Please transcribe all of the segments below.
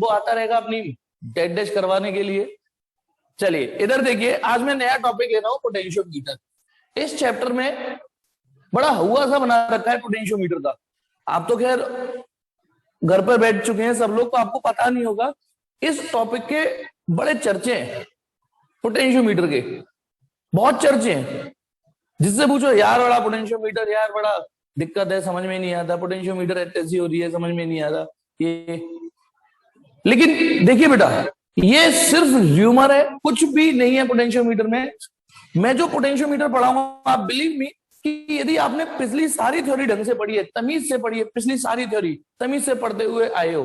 उनको आता रहेगा अपनी डेड डैश करवाने के लिए। चलिए इधर देखिए, आज मैं नया टॉपिक ले रहा हूं, पोटेंशियोमीटर। इस चैप्टर में बड़ा हुआ सा बना रखा है पोटेंशियोमीटर का। आप तो खैर घर पर बैठ चुके हैं सब लोग, तो आपको पता नहीं होगा। इस टॉपिक के बड़े चर्चे हैं, पोटेंशियोमीटर के बहुत चर्चे हैं। जिससे पूछो यार बड़ा पोटेंशियोमीटर, यार बड़ा दिक्कत है, समझ में नहीं आता, पोटेंशियोमीटर ऐसी हो रही है, समझ में नहीं आ रहा ये। लेकिन देखिए बेटा, ये सिर्फ र्यूमर है, कुछ भी नहीं है पोटेंशियोमीटर में। मैं जो पोटेंशियोमीटर पढ़ाऊंगा, आप बिलीव मी कि यदि आपने पिछली सारी थ्योरी ढंग से पढ़ी है, तमीज से पढ़ी है, पिछली सारी थ्योरी तमीज से पढ़ते हुए आए हो,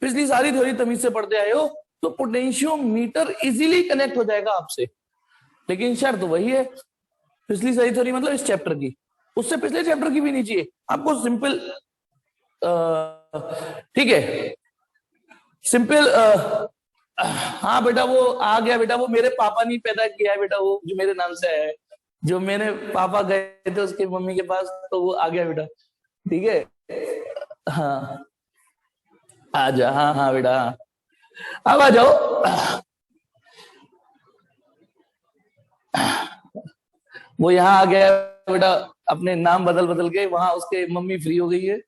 पिछली सारी थ्योरी तमीज से पढ़ते आए हो, तो पोटेंशियोमीटर इजीली कनेक्ट हो जाएगा आपसे। लेकिन शर्त वही है, पिछली सारी थ्योरी मतलब इस चैप्टर की, उससे पिछले चैप्टर की भी नहीं चाहिए आपको। सिंपल, ठीक है, सिंपल। हाँ बेटा वो आ गया बेटा, वो मेरे पापा ने पैदा किया है बेटा, वो जो मेरे नाम से है, जो मेरे पापा गए थे उसके मम्मी के पास, तो वो आ गया बेटा। ठीक है, हाँ आ जा, हाँ हाँ बेटा, अब आ जाओ। वो यहाँ आ गया बेटा, अपने नाम बदल बदल के, वहां उसके मम्मी फ्री हो गई है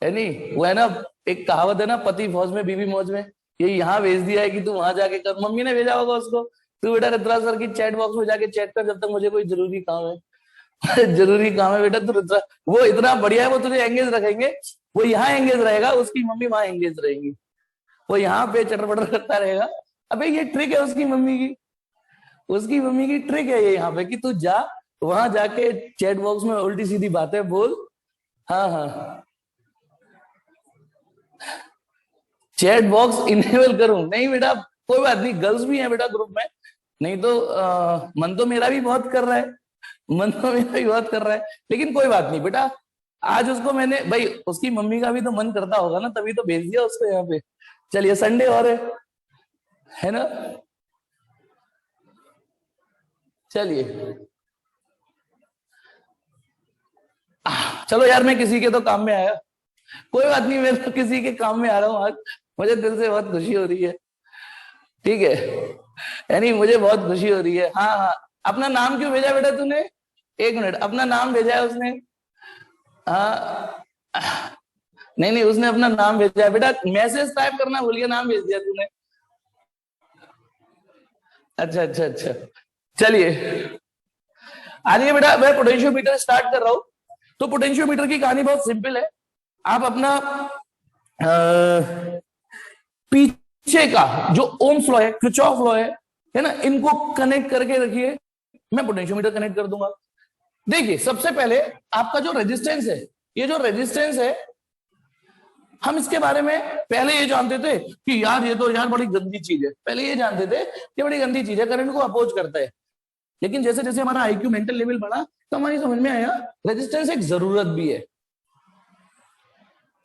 नहीं? वो है ना, एक कहावत है ना, पति फौज में बीवी मौज में। ये यहाँ भेज दिया है कि तू वहां जाके कर, मम्मी ने भेजा होगा उसको, तू बेटा रुद्रा सर की चैट बॉक्स में जाके चैट कर, जब तक मुझे कोई जरूरी काम है। जरूरी काम है बेटा, तू रुद्रा, वो इतना बढ़िया है, वो तुझे एंगेज रखेंगे। वो यहाँ एंगेज रहेगा, उसकी मम्मी वहां एंगेज रहेगी, वो यहाँ पे चटर पटर करता रहेगा। अबे ये ट्रिक है उसकी मम्मी की, उसकी मम्मी की ट्रिक है ये यहाँ पे, कि तू जा वहां जाके चैट बॉक्स में उल्टी सीधी बातें बोल। हाँ हाँ, चैट बॉक्स इनेबल करूं? नहीं बेटा, कोई बात नहीं, गर्ल्स भी हैं बेटा ग्रुप में, नहीं तो मन तो मेरा भी बहुत कर रहा है, मन तो मेरा भी बहुत कर रहा है, लेकिन कोई बात नहीं बेटा। आज उसको मैंने, भाई उसकी मम्मी का भी तो मन करता होगा ना, तभी तो भेज दिया उसको यहाँ पे। चलिए संडे और है ना? चलिए चलो यार, मैं किसी के तो काम में आया, कोई बात नहीं, मैं तो किसी के काम में आ रहा हूँ आज, मुझे दिल से बहुत खुशी हो रही है। ठीक है, यानी मुझे बहुत खुशी हो रही है। हाँ हाँ, अपना नाम क्यों भेजा बेटा तूने? एक मिनट, अपना नाम भेजा है उसने? हाँ, नहीं नहीं, उसने अपना नाम भेजा है बेटा, मैसेज टाइप करना भूल गया, नाम भेज दिया तूने। अच्छा अच्छा अच्छा, चलिए आइए बेटा, मैं पोटेंशियोमीटर स्टार्ट कर रहा हूं। तो पोटेंशियोमीटर की कहानी बहुत सिंपल है। आप अपना पीछे का जो ओम्स लॉ है, किरचॉफ लॉ है ना, इनको कनेक्ट करके रखिए, मैं पोटेंशियोमीटर कनेक्ट कर दूंगा। देखिए सबसे पहले आपका जो रेजिस्टेंस है, ये जो रेजिस्टेंस है, हम इसके बारे में पहले ये जानते थे कि यार ये तो यार बड़ी गंदी चीज है, पहले ये जानते थे कि बड़ी गंदी चीज है, करंट को अपोज करता है। लेकिन जैसे जैसे हमारा आईक्यू मेंटल लेवल बढ़ा, तो हमारी समझ में आया रेजिस्टेंस एक जरूरत भी है।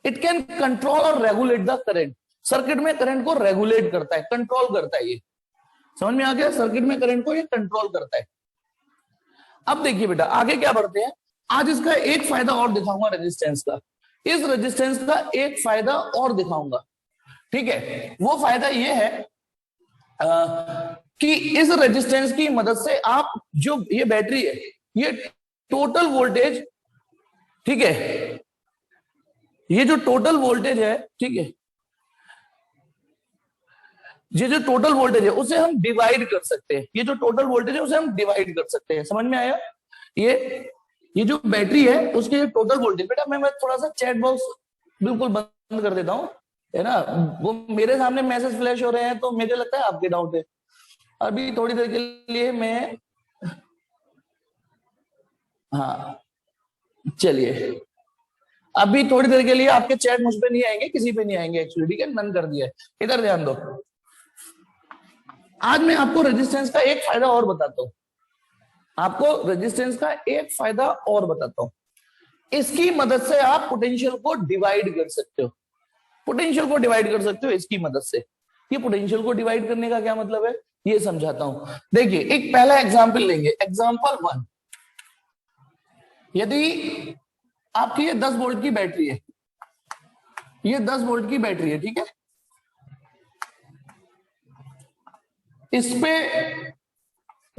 इट कैन कंट्रोल और रेगुलेट द करंट, सर्किट में करंट को रेगुलेट करता है, कंट्रोल करता है। ये समझ में आ गया, सर्किट में करंट को ये कंट्रोल करता है। अब देखिए बेटा, आगे क्या बढ़ते हैं। आज इसका एक फायदा और दिखाऊंगा रेजिस्टेंस का, इस रेजिस्टेंस का एक फायदा और दिखाऊंगा। ठीक है, वो फायदा ये है कि इस रेजिस्टेंस की मदद से आप, जो ये बैटरी है, ये टोटल वोल्टेज, ठीक है, ये जो टोटल वोल्टेज है, ठीक है, ये जो टोटल वोल्टेज है उसे हम डिवाइड कर सकते हैं, ये जो टोटल वोल्टेज है उसे हम डिवाइड कर सकते हैं। समझ में आया? ये जो बैटरी है उसकी जो टोटल वोल्टेज, बेटा मैं थोड़ा सा चैट बॉक्स बिल्कुल बंद कर देता हूं, है ना, वो मेरे सामने मैसेज फ्लैश हो रहे हैं, तो मुझे लगता है आपके डाउट है। अभी थोड़ी देर के लिए मैं, हाँ चलिए, अभी थोड़ी देर के लिए आपके चैट मुझ पे नहीं आएंगे, किसी पे नहीं आएंगे एक्चुअली, ठीक है, बंद कर दिया है। इधर ध्यान दो, आज मैं आपको रेजिस्टेंस का एक फायदा और बताता हूं, आपको रेजिस्टेंस का एक फायदा और बताता हूं। इसकी मदद से आप पोटेंशियल को डिवाइड कर सकते हो, पोटेंशियल को डिवाइड कर सकते हो इसकी मदद से। ये पोटेंशियल को डिवाइड करने का क्या मतलब है, ये समझाता हूं। देखिए एक पहला एग्जांपल लेंगे, एग्जांपल 1। यदि आपकी ये 10 वोल्ट की बैटरी है, ये 10 वोल्ट की बैटरी है, ठीक है। इस पे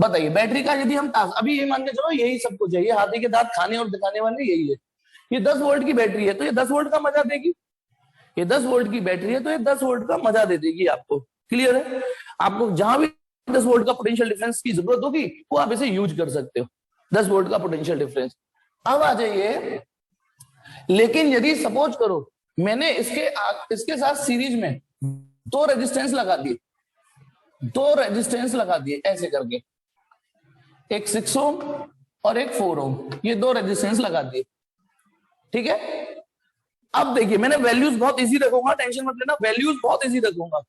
बताइए बैटरी का यदि हम अभी ये मान के चलो यही सब कुछ है, ये हाथी के दांत खाने और दिखाने वाले यही है। ये 10 वोल्ट की बैटरी है तो ये 10 वोल्ट का मजा देगी। ये 10 वोल्ट की बैटरी है तो ये 10 वोल्ट का मजा दे देगी आपको। क्लियर है? आपको जहां भी 10 वोल्ट का पोटेंशियल डिफरेंस की जरूरत होगी वो आप इसे यूज कर सकते हो, 10 वोल्ट का पोटेंशियल डिफरेंस। अब आ जाइए, लेकिन यदि सपोज करो मैंने इसके साथ सीरीज में दो रेजिस्टेंस लगा दिए, ऐसे करके, एक 6 ओम और एक 4 ओम, ये दो रेजिस्टेंस लगा दिए, ठीक है। अब देखिए मैंने वैल्यूज बहुत इजी रखूंगा, टेंशन मत लेना, वैल्यूज बहुत इजी रखूंगा।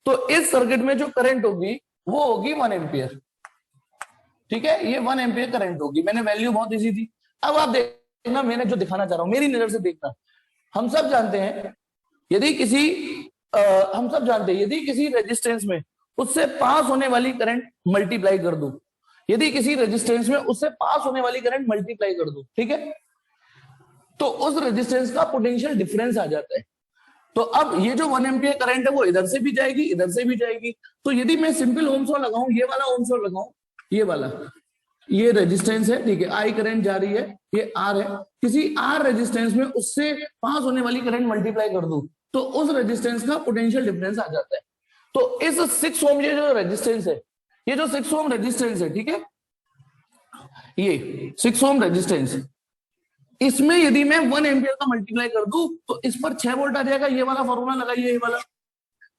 तो इस सर्किट में जो करंट होगी वो होगी 1 एम्पियर, ठीक है। ये 1 एम्पियर करंट होगी, मैंने वैल्यू बहुत इजी दी। अब आप देखना, मैंने जो दिखाना चाह रहा हूं मेरी नजर से देखना। हम सब जानते हैं यदि किसी रेजिस्टेंस में उससे पास होने वाली करंट मल्टीप्लाई कर दूं, यदि किसी रेजिस्टेंस में उससे पास होने वाली करंट मल्टीप्लाई कर दूं, ठीक है, तो उस रेजिस्टेंस का पोटेंशियल डिफरेंस आ जाता है। तो अब ये जो 1 एम्पियर करंट है वो इधर से भी जाएगी, इधर से भी जाएगी। तो यदि मैं सिंपल ओम्स लॉ लगाऊं, ये वाला ओम्स लॉ लगाऊं, ये वाला, ये रेजिस्टेंस है, ठीक है, आई करंट जा रही है, ये आर है, किसी आर रेजिस्टेंस में उससे पास होने वाली करंट मल्टीप्लाई कर दूं तो उस रेजिस्टेंस का पोटेंशियल डिफरेंस आ जाता है। तो इस 6 ओम ये जो रेजिस्टेंस है, ये जो 6 ओम रेजिस्टेंस है, ठीक है, ये 6 ओम रेजिस्टेंस, इसमें यदि मैं 1 एम्पियर का मल्टीप्लाई कर दूं तो इस पर 6 वोल्ट आ जाएगा। ये वाला फॉर्मूला लगाइए, ये वाला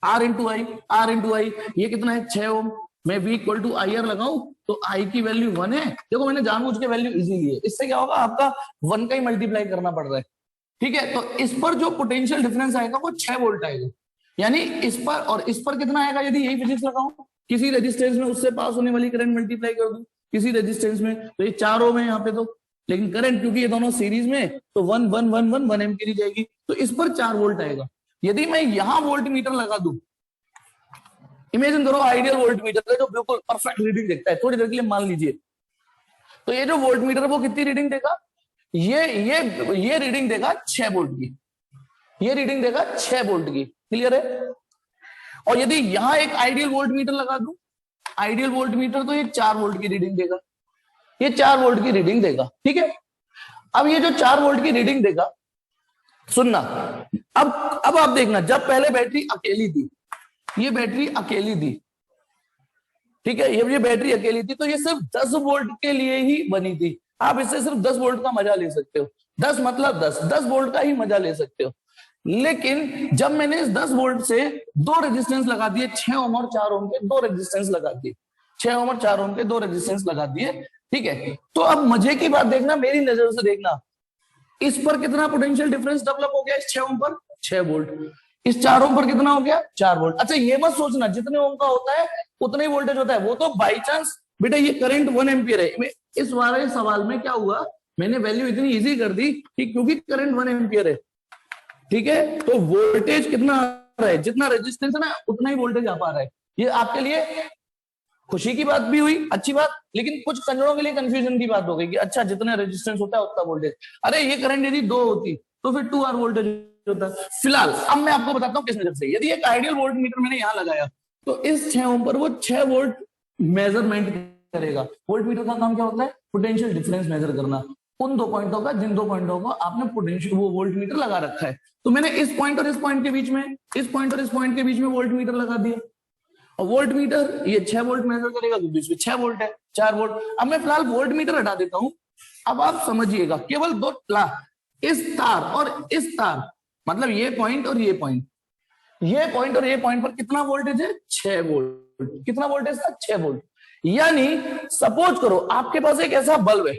आर इंटू आई, ये कितना है 6 ओम। मैं V equal to I R लगाऊं तो आई की वैल्यू 1 है। देखो मैंने जानबूझ के वैल्यू इजी ली है, इससे क्या होगा, आपका 1 का ही मल्टीप्लाई करना पड़ रहा है, ठीक है। तो इस पर जो पोटेंशियल डिफरेंस आएगा वो 6 वोल्ट आएगा, यानी इस पर और इस पर कितना आएगा, यदि यही फिजिक्स लगाऊं, किसी रेजिस्टेंस में उससे पास होने वाली करंट मल्टीप्लाई कर दूं किसी रेजिस्टेंस में, तो ये 4 ओम है यहाँ पे, तो लेकिन करंट क्योंकि ये दोनों सीरीज में, तो 1 एम्पियर ही जाएगी, तो इस पर 4 वोल्ट आएगा। यदि मैं यहां वोल्ट मीटर लगा दूं, इमेजिन करो आइडियल वोल्ट मीटर है जो बिल्कुल परफेक्ट रीडिंग देखता है, थोड़ी देर के लिए मान लीजिए, तो ये जो वोल्ट मीटर है वो कितनी रीडिंग देगा, ये रीडिंग देगा 6 वोल्ट की, ये रीडिंग देगा 6 वोल्ट की। क्लियर है? और यदि यहां एक आइडियल वोल्ट मीटर लगा दूं, आइडियल वोल्ट मीटर, तो ये 4 वोल्ट की रीडिंग देगा, ये 4 वोल्ट की रीडिंग देगा, ठीक है। अब ये जो 4 वोल्ट की रीडिंग देगा, सुनना, अब आप देखना, जब पहले बैटरी अकेली थी, ये बैटरी अकेली थी, ठीक है, ये बैटरी अकेली थी, तो ये सिर्फ 10 वोल्ट के लिए ही बनी थी। आप इससे सिर्फ 10 वोल्ट का मजा ले सकते हो, 10 मतलब 10 वोल्ट का ही मजा ले सकते हो। लेकिन जब मैंने इस 10 वोल्ट से दो रेजिस्टेंस लगा दिए, 6 ओम और 4 ओम के दो रेजिस्टेंस लगा दिए, 6 ओम और 4 ओम के दो रेजिस्टेंस लगा दिए, ठीक है। तो अब मजे की बात देखना, मेरी नजर से देखना, इस पर कितना पोटेंशियल डिफरेंस डेवलप हो गया, इस 6 ओम पर 6 वोल्ट, इस 4 ओम पर कितना हो गया 4 वोल्ट। अच्छा ये मत सोचना जितने ओम का होता है उतना ही वोल्टेज होता है, वो तो बाई चांस, बेटा ये करंट 1 एम्पियर है। इस वाले सवाल में क्या हुआ, मैंने वैल्यू इतनी इजी कर दी कि क्योंकि करंट 1 एम्पियर है, ठीक है, तो वोल्टेज कितना आ रहा है, जितना रेजिस्टेंस है ना उतना ही वोल्टेज आ पा रहा है। ये आपके लिए खुशी की बात भी हुई, अच्छी बात, लेकिन कुछ कंजरों के लिए कंफ्यूजन की बात हो गई कि अच्छा जितना रेजिस्टेंस होता है उतना वोल्टेज, अरे ये करंट यदि 2 होती तो फिर 2R वोल्टेज होता। फिलहाल अब मैं आपको बताता हूँ किस नजर से, यदि एक आइडियल वोल्ट मीटर मैंने यहां लगाया तो इस 6 ओम पर वो 6 वोल्ट मेजरमेंट करेगा। वोल्ट मीटर का काम क्या होता है, पोटेंशियल डिफरेंस मेजर करना, उन दो पॉइंटों का जिन दो पॉइंटों को आपने पोटेंशियल वो वोल्ट मीटर लगा रखा है। तो मैंने इस पॉइंट और इस पॉइंट के बीच में, इस पॉइंट और इस पॉइंट के बीच में वोल्ट मीटर लगा दिया, और वोल्ट मीटर ये 6 वोल्ट मेजर करेगा क्योंकि इसमें 6 वोल्ट है, 4 वोल्ट। अब मैं फिलहाल वोल्ट मीटर हटा देता हूं, अब आप समझिएगा, केवल दो इस तार और इस तार, मतलब ये पॉइंट और ये पॉइंट, ये पॉइंट और ये पॉइंट पर कितना वोल्टेज है 6 वोल्ट। कितना वोल्टेज था 6 वोल्ट। यानी सपोज करो आपके पास एक ऐसा बल्ब है,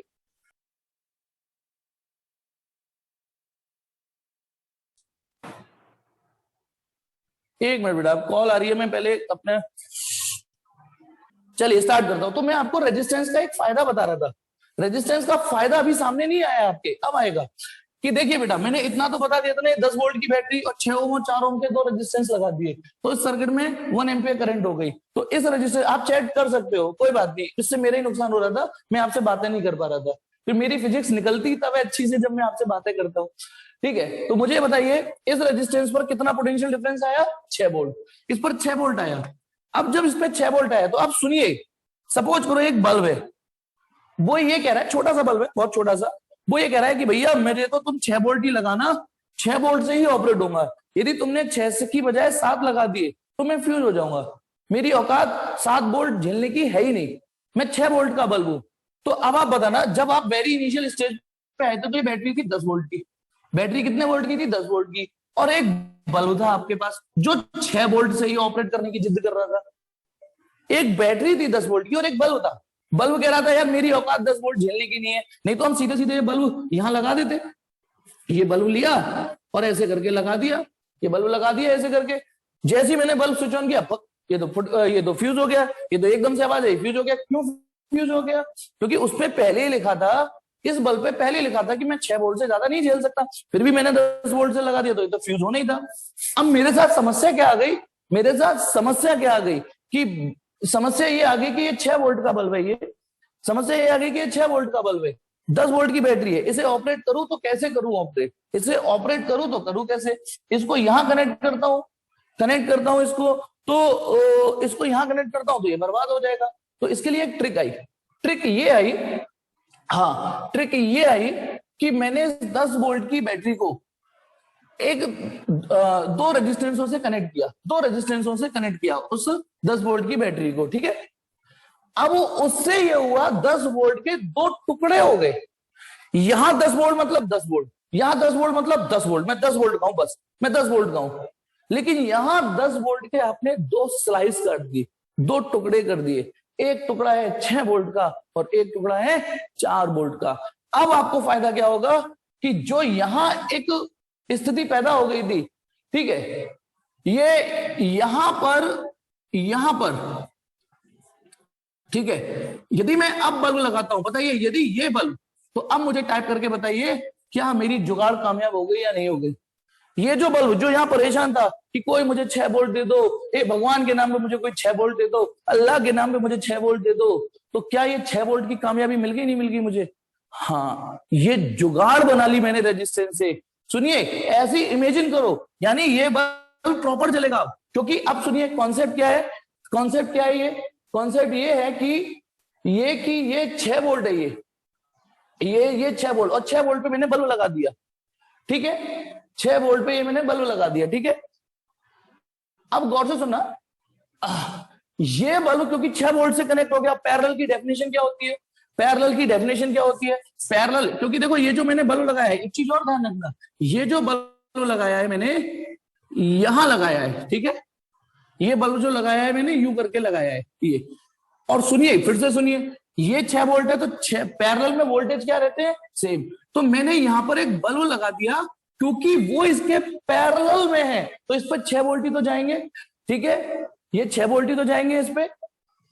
एक मिनट बेटा कॉल आ रही है, मैं पहले अपने, चलिए स्टार्ट करता हूं। तो मैं आपको रेजिस्टेंस का एक फायदा बता रहा था, रेजिस्टेंस का फायदा अभी सामने नहीं आया आपके, अब आएगा कि देखिए बेटा मैंने इतना तो बता दिया था ना, 10 वोल्ट की बैटरी और 6 ओम और 4 ओम के दो रेजिस्टेंस लगा दिए, तो इस सर्किट में 1 एम्पियर करंट हो गई। तो इस रेजिस्टेंस आप चेक कर सकते हो, कोई बात नहीं, इससे मेरा ही नुकसान हो रहा था, मैं आपसे बातें नहीं कर पा रहा था। फिर मेरी फिजिक्स निकलती तब है अच्छी से जब मैं आपसे बातें करता हूँ। ठीक है, तो मुझे बताइए इस रेजिस्टेंस पर कितना पोटेंशियल डिफरेंस आया? 6 वोल्ट। इस पर 6 वोल्ट आया। अब जब इस पर 6 वोल्ट आया तो अब सुनिए, सपोज करो एक बल्ब है, वो ये कह रहा है, छोटा सा बल्ब है, बहुत छोटा सा, वो ये कह रहा है कि भैया मेरे तो तुम 6 वोल्ट ही लगाना, 6 वोल्ट से ही ऑपरेट होगा। यदि तुमने 6 से की बजाय 7 लगा दिए तो मैं फ्यूज हो जाऊंगा। मेरी औकात 7 वोल्ट झेलने की है ही नहीं, मैं 6 वोल्ट का बल्ब हूं। तो अब आप बताना, जब आप वेरी इनिशियल स्टेज पे आए थे तो ये बैटरी थी 10 वोल्ट की। बैटरी कितने वोल्ट की थी? 10 वोल्ट की। और एक बल्ब था आपके पास जो 6 वोल्ट से ही ऑपरेट करने की जिद कर रहा था। एक बैटरी थी 10 वोल्ट की और एक बल्ब था। बल्ब कह रहा था यार मेरी औकात 10 वोल्ट झेलने की नहीं है, नहीं तो हम सीधे सीधे ये बल्ब यहां लगा देते। ये बल्ब लिया और ऐसे करके लगा दिया, ये बल्ब लगा दिया ऐसे करके। जैसे ही मैंने बल्ब स्विच ऑन किया, ये तो फ्यूज हो गया, ये तो एकदम से आवाज आई, फ्यूज हो गया। क्यों फ्यूज हो गया? क्योंकि उसपे पहले ही लिखा था, इस बल्ब पे पहले लिखा था कि मैं 6 वोल्ट से ज्यादा नहीं झेल सकता, फिर भी मैंने 10 वोल्ट से लगा दिया, तो ये तो फ्यूज होना ही था। अब मेरे साथ समस्या क्या आ गई? मेरे साथ समस्या क्या आ गई कि समस्या ये आ गई कि ये 6 वोल्ट का बल्ब है, ये समस्या ये आ गई कि ये 6 वोल्ट का बल्ब है, 10 वोल्ट की बैटरी है, इसे ऑपरेट करूं तो कैसे करूं ऑपरेट? इसे ऑपरेट करूं तो करूं कैसे? इसको यहां कनेक्ट करता हूं इसको, तो इसको यहां कनेक्ट करता हूं तो ये बर्बाद हो जाएगा। तो इसके लिए एक ट्रिक आई। ट्रिक ये आई कि मैंने 10 वोल्ट की बैटरी को एक दो रेजिस्टेंसों से कनेक्ट किया उस 10 वोल्ट की बैटरी को। ठीक है, अब उससे ये हुआ 10 वोल्ट के 2 टुकड़े हो गए। यहां 10 वोल्ट मतलब 10 वोल्ट, यहां 10 वोल्ट मतलब 10 वोल्ट, मैं 10 वोल्ट का हूं, बस मैं 10 वोल्ट का हूं। लेकिन यहां 10 वोल्ट के आपने 2 स्लाइस कर दिए, 2 टुकड़े कर दिए। एक टुकड़ा है 6 वोल्ट का और एक टुकड़ा है 4 वोल्ट का। अब आपको फायदा क्या होगा कि जो यहां एक स्थिति पैदा हो गई थी, ठीक है, ये यहां पर ठीक है, यदि मैं अब बल्ब लगाता हूं, बताइए यदि ये बल्ब, तो अब मुझे टाइप करके बताइए क्या मेरी जुगाड़ कामयाब हो गई या नहीं हो गई? ये जो बल्ब जो यहां परेशान था कि कोई मुझे 6 वोल्ट दे दो, ए भगवान के नाम पे मुझे कोई 6 वोल्ट दे दो, अल्लाह के नाम पे मुझे 6 वोल्ट दे दो, तो क्या ये 6 वोल्ट की कामयाबी मिल गई नहीं मिल गई मुझे? हाँ, ये जुगाड़ बना ली मैंने रेजिस्टेंस से। सुनिए, ऐसी इमेजिन करो, यानी ये बल्ब प्रॉपर चलेगा। क्योंकि अब सुनिए कॉन्सेप्ट क्या है, कॉन्सेप्ट ये है कि ये 6 वोल्ट है, ये 6 वोल्ट, और 6 वोल्ट पे मैंने बल्ब लगा दिया। ठीक है, 6 वोल्ट पे ये मैंने बल्ब लगा दिया। ठीक है, अब गौर से सुनना, ये बल्ब क्योंकि 6 वोल्ट से कनेक्ट हो गया। पैरेलल की डेफिनेशन क्या होती है? पैरेलल, क्योंकि देखो ये जो मैंने बल्ब लगाया है, एक चीज और ध्यान रखना, ये जो बल्ब लगाया है मैंने यहां लगाया है, ठीक है, ये बल्ब जो लगाया है मैंने यूं करके लगाया है ये। और सुनिए, फिर से सुनिए, ये 6 वोल्ट है तो पैरेलल में वोल्टेज क्या रहते हैं? सेम। तो मैंने यहां पर एक बल्ब लगा दिया क्योंकि वो इसके पैरेलल में है, तो इस पर 6 वोल्ट ही तो जाएंगे। ठीक है, ये 6 वोल्ट ही तो जाएंगे इस पे।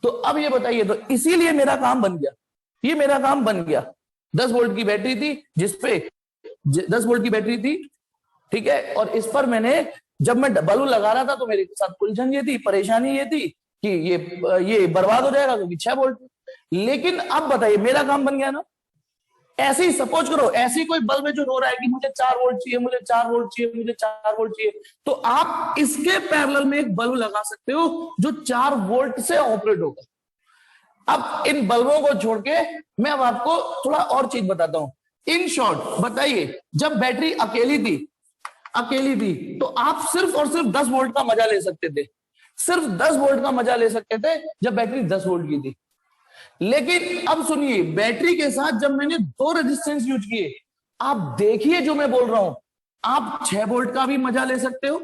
तो अब ये बताइए, तो इसीलिए मेरा काम बन गया, ये मेरा काम बन गया। 10 वोल्ट की बैटरी थी जिसपे 10 वोल्ट की बैटरी थी, ठीक है, और इस पर मैंने जब मैं बल्ब लगा रहा था तो मेरे साथ उलझन ये थी, परेशानी ये थी कि ये बर्बाद हो जाएगा क्योंकि 6 वोल्ट। लेकिन अब बताइए मेरा काम बन गया ना। ऐसे ही सपोज करो, ऐसे ही कोई बल्ब है जो रो रहा है कि मुझे 4 वोल्ट चाहिए, मुझे 4 वोल्ट चाहिए, मुझे 4 वोल्ट चाहिए, तो आप इसके पैरेलल में एक बल्ब लगा सकते हो जो 4 वोल्ट से ऑपरेट होगा। अब इन बल्बों को छोड़ के मैं अब आपको थोड़ा और चीज बताता हूं। इन शॉर्ट बताइए, जब बैटरी अकेली थी तो आप सिर्फ और सिर्फ 10 वोल्ट का मजा ले सकते थे, सिर्फ 10 वोल्ट का मजा ले सकते थे जब बैटरी 10 वोल्ट की थी। लेकिन अब सुनिए, बैटरी के साथ जब मैंने 2 रेजिस्टेंस यूज किए, आप देखिए जो मैं बोल रहा हूं, आप 6 वोल्ट का भी मजा ले सकते हो,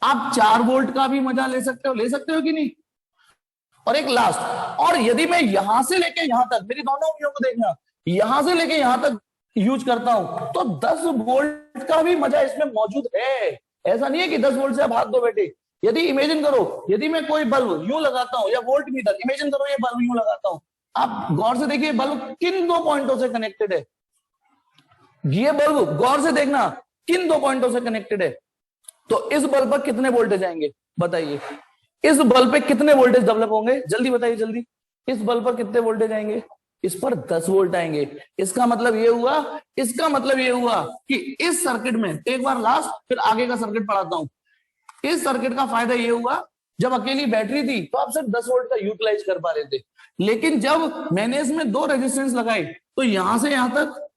आप 4 वोल्ट का भी मजा ले सकते हो कि नहीं? और एक लास्ट, और यदि मैं यहां से लेके यहां तक, मेरी दोनों उंगलियों को देखना, यहां से लेके यहां तक यूज करता हूं तो 10 वोल्ट का भी मजा इसमें मौजूद है। ऐसा नहीं है कि 10 वोल्ट से आप हाथ दो बेटे। यदि इमेजिन करो, यदि मैं कोई बल्ब यूं लगाता हूं, या वोल्ट मीटर, इमेजिन करो ये बल्ब यूं लगाता हूं, आप गौर से देखिए बल्ब किन 2 पॉइंटों से कनेक्टेड है। ये बल्ब गौर से देखना किन 2 पॉइंटों से कनेक्टेड है। तो इस बल्ब पर कितने वोल्टेज आएंगे बताइए? इस बल्ब पे कितने वोल्टेज डेवलप होंगे? जल्दी बताइए जल्दी, इस बल्ब पर कितने वोल्टेज आएंगे? इस पर 10 वोल्ट आएंगे। इसका मतलब ये हुआ कि इस सर्किट में, एक बार लास्ट फिर आगे का सर्किट पढ़ाता हूं। इस सर्किट का फायदा ये हुआ, जब अकेली बैटरी थी तो आप सिर्फ 10 वोल्ट का यूटिलाइज कर पा रहे थे, लेकिन जब मैंने इसमें 2 रेजिस्टेंस लगाई तो यहां से यहां तक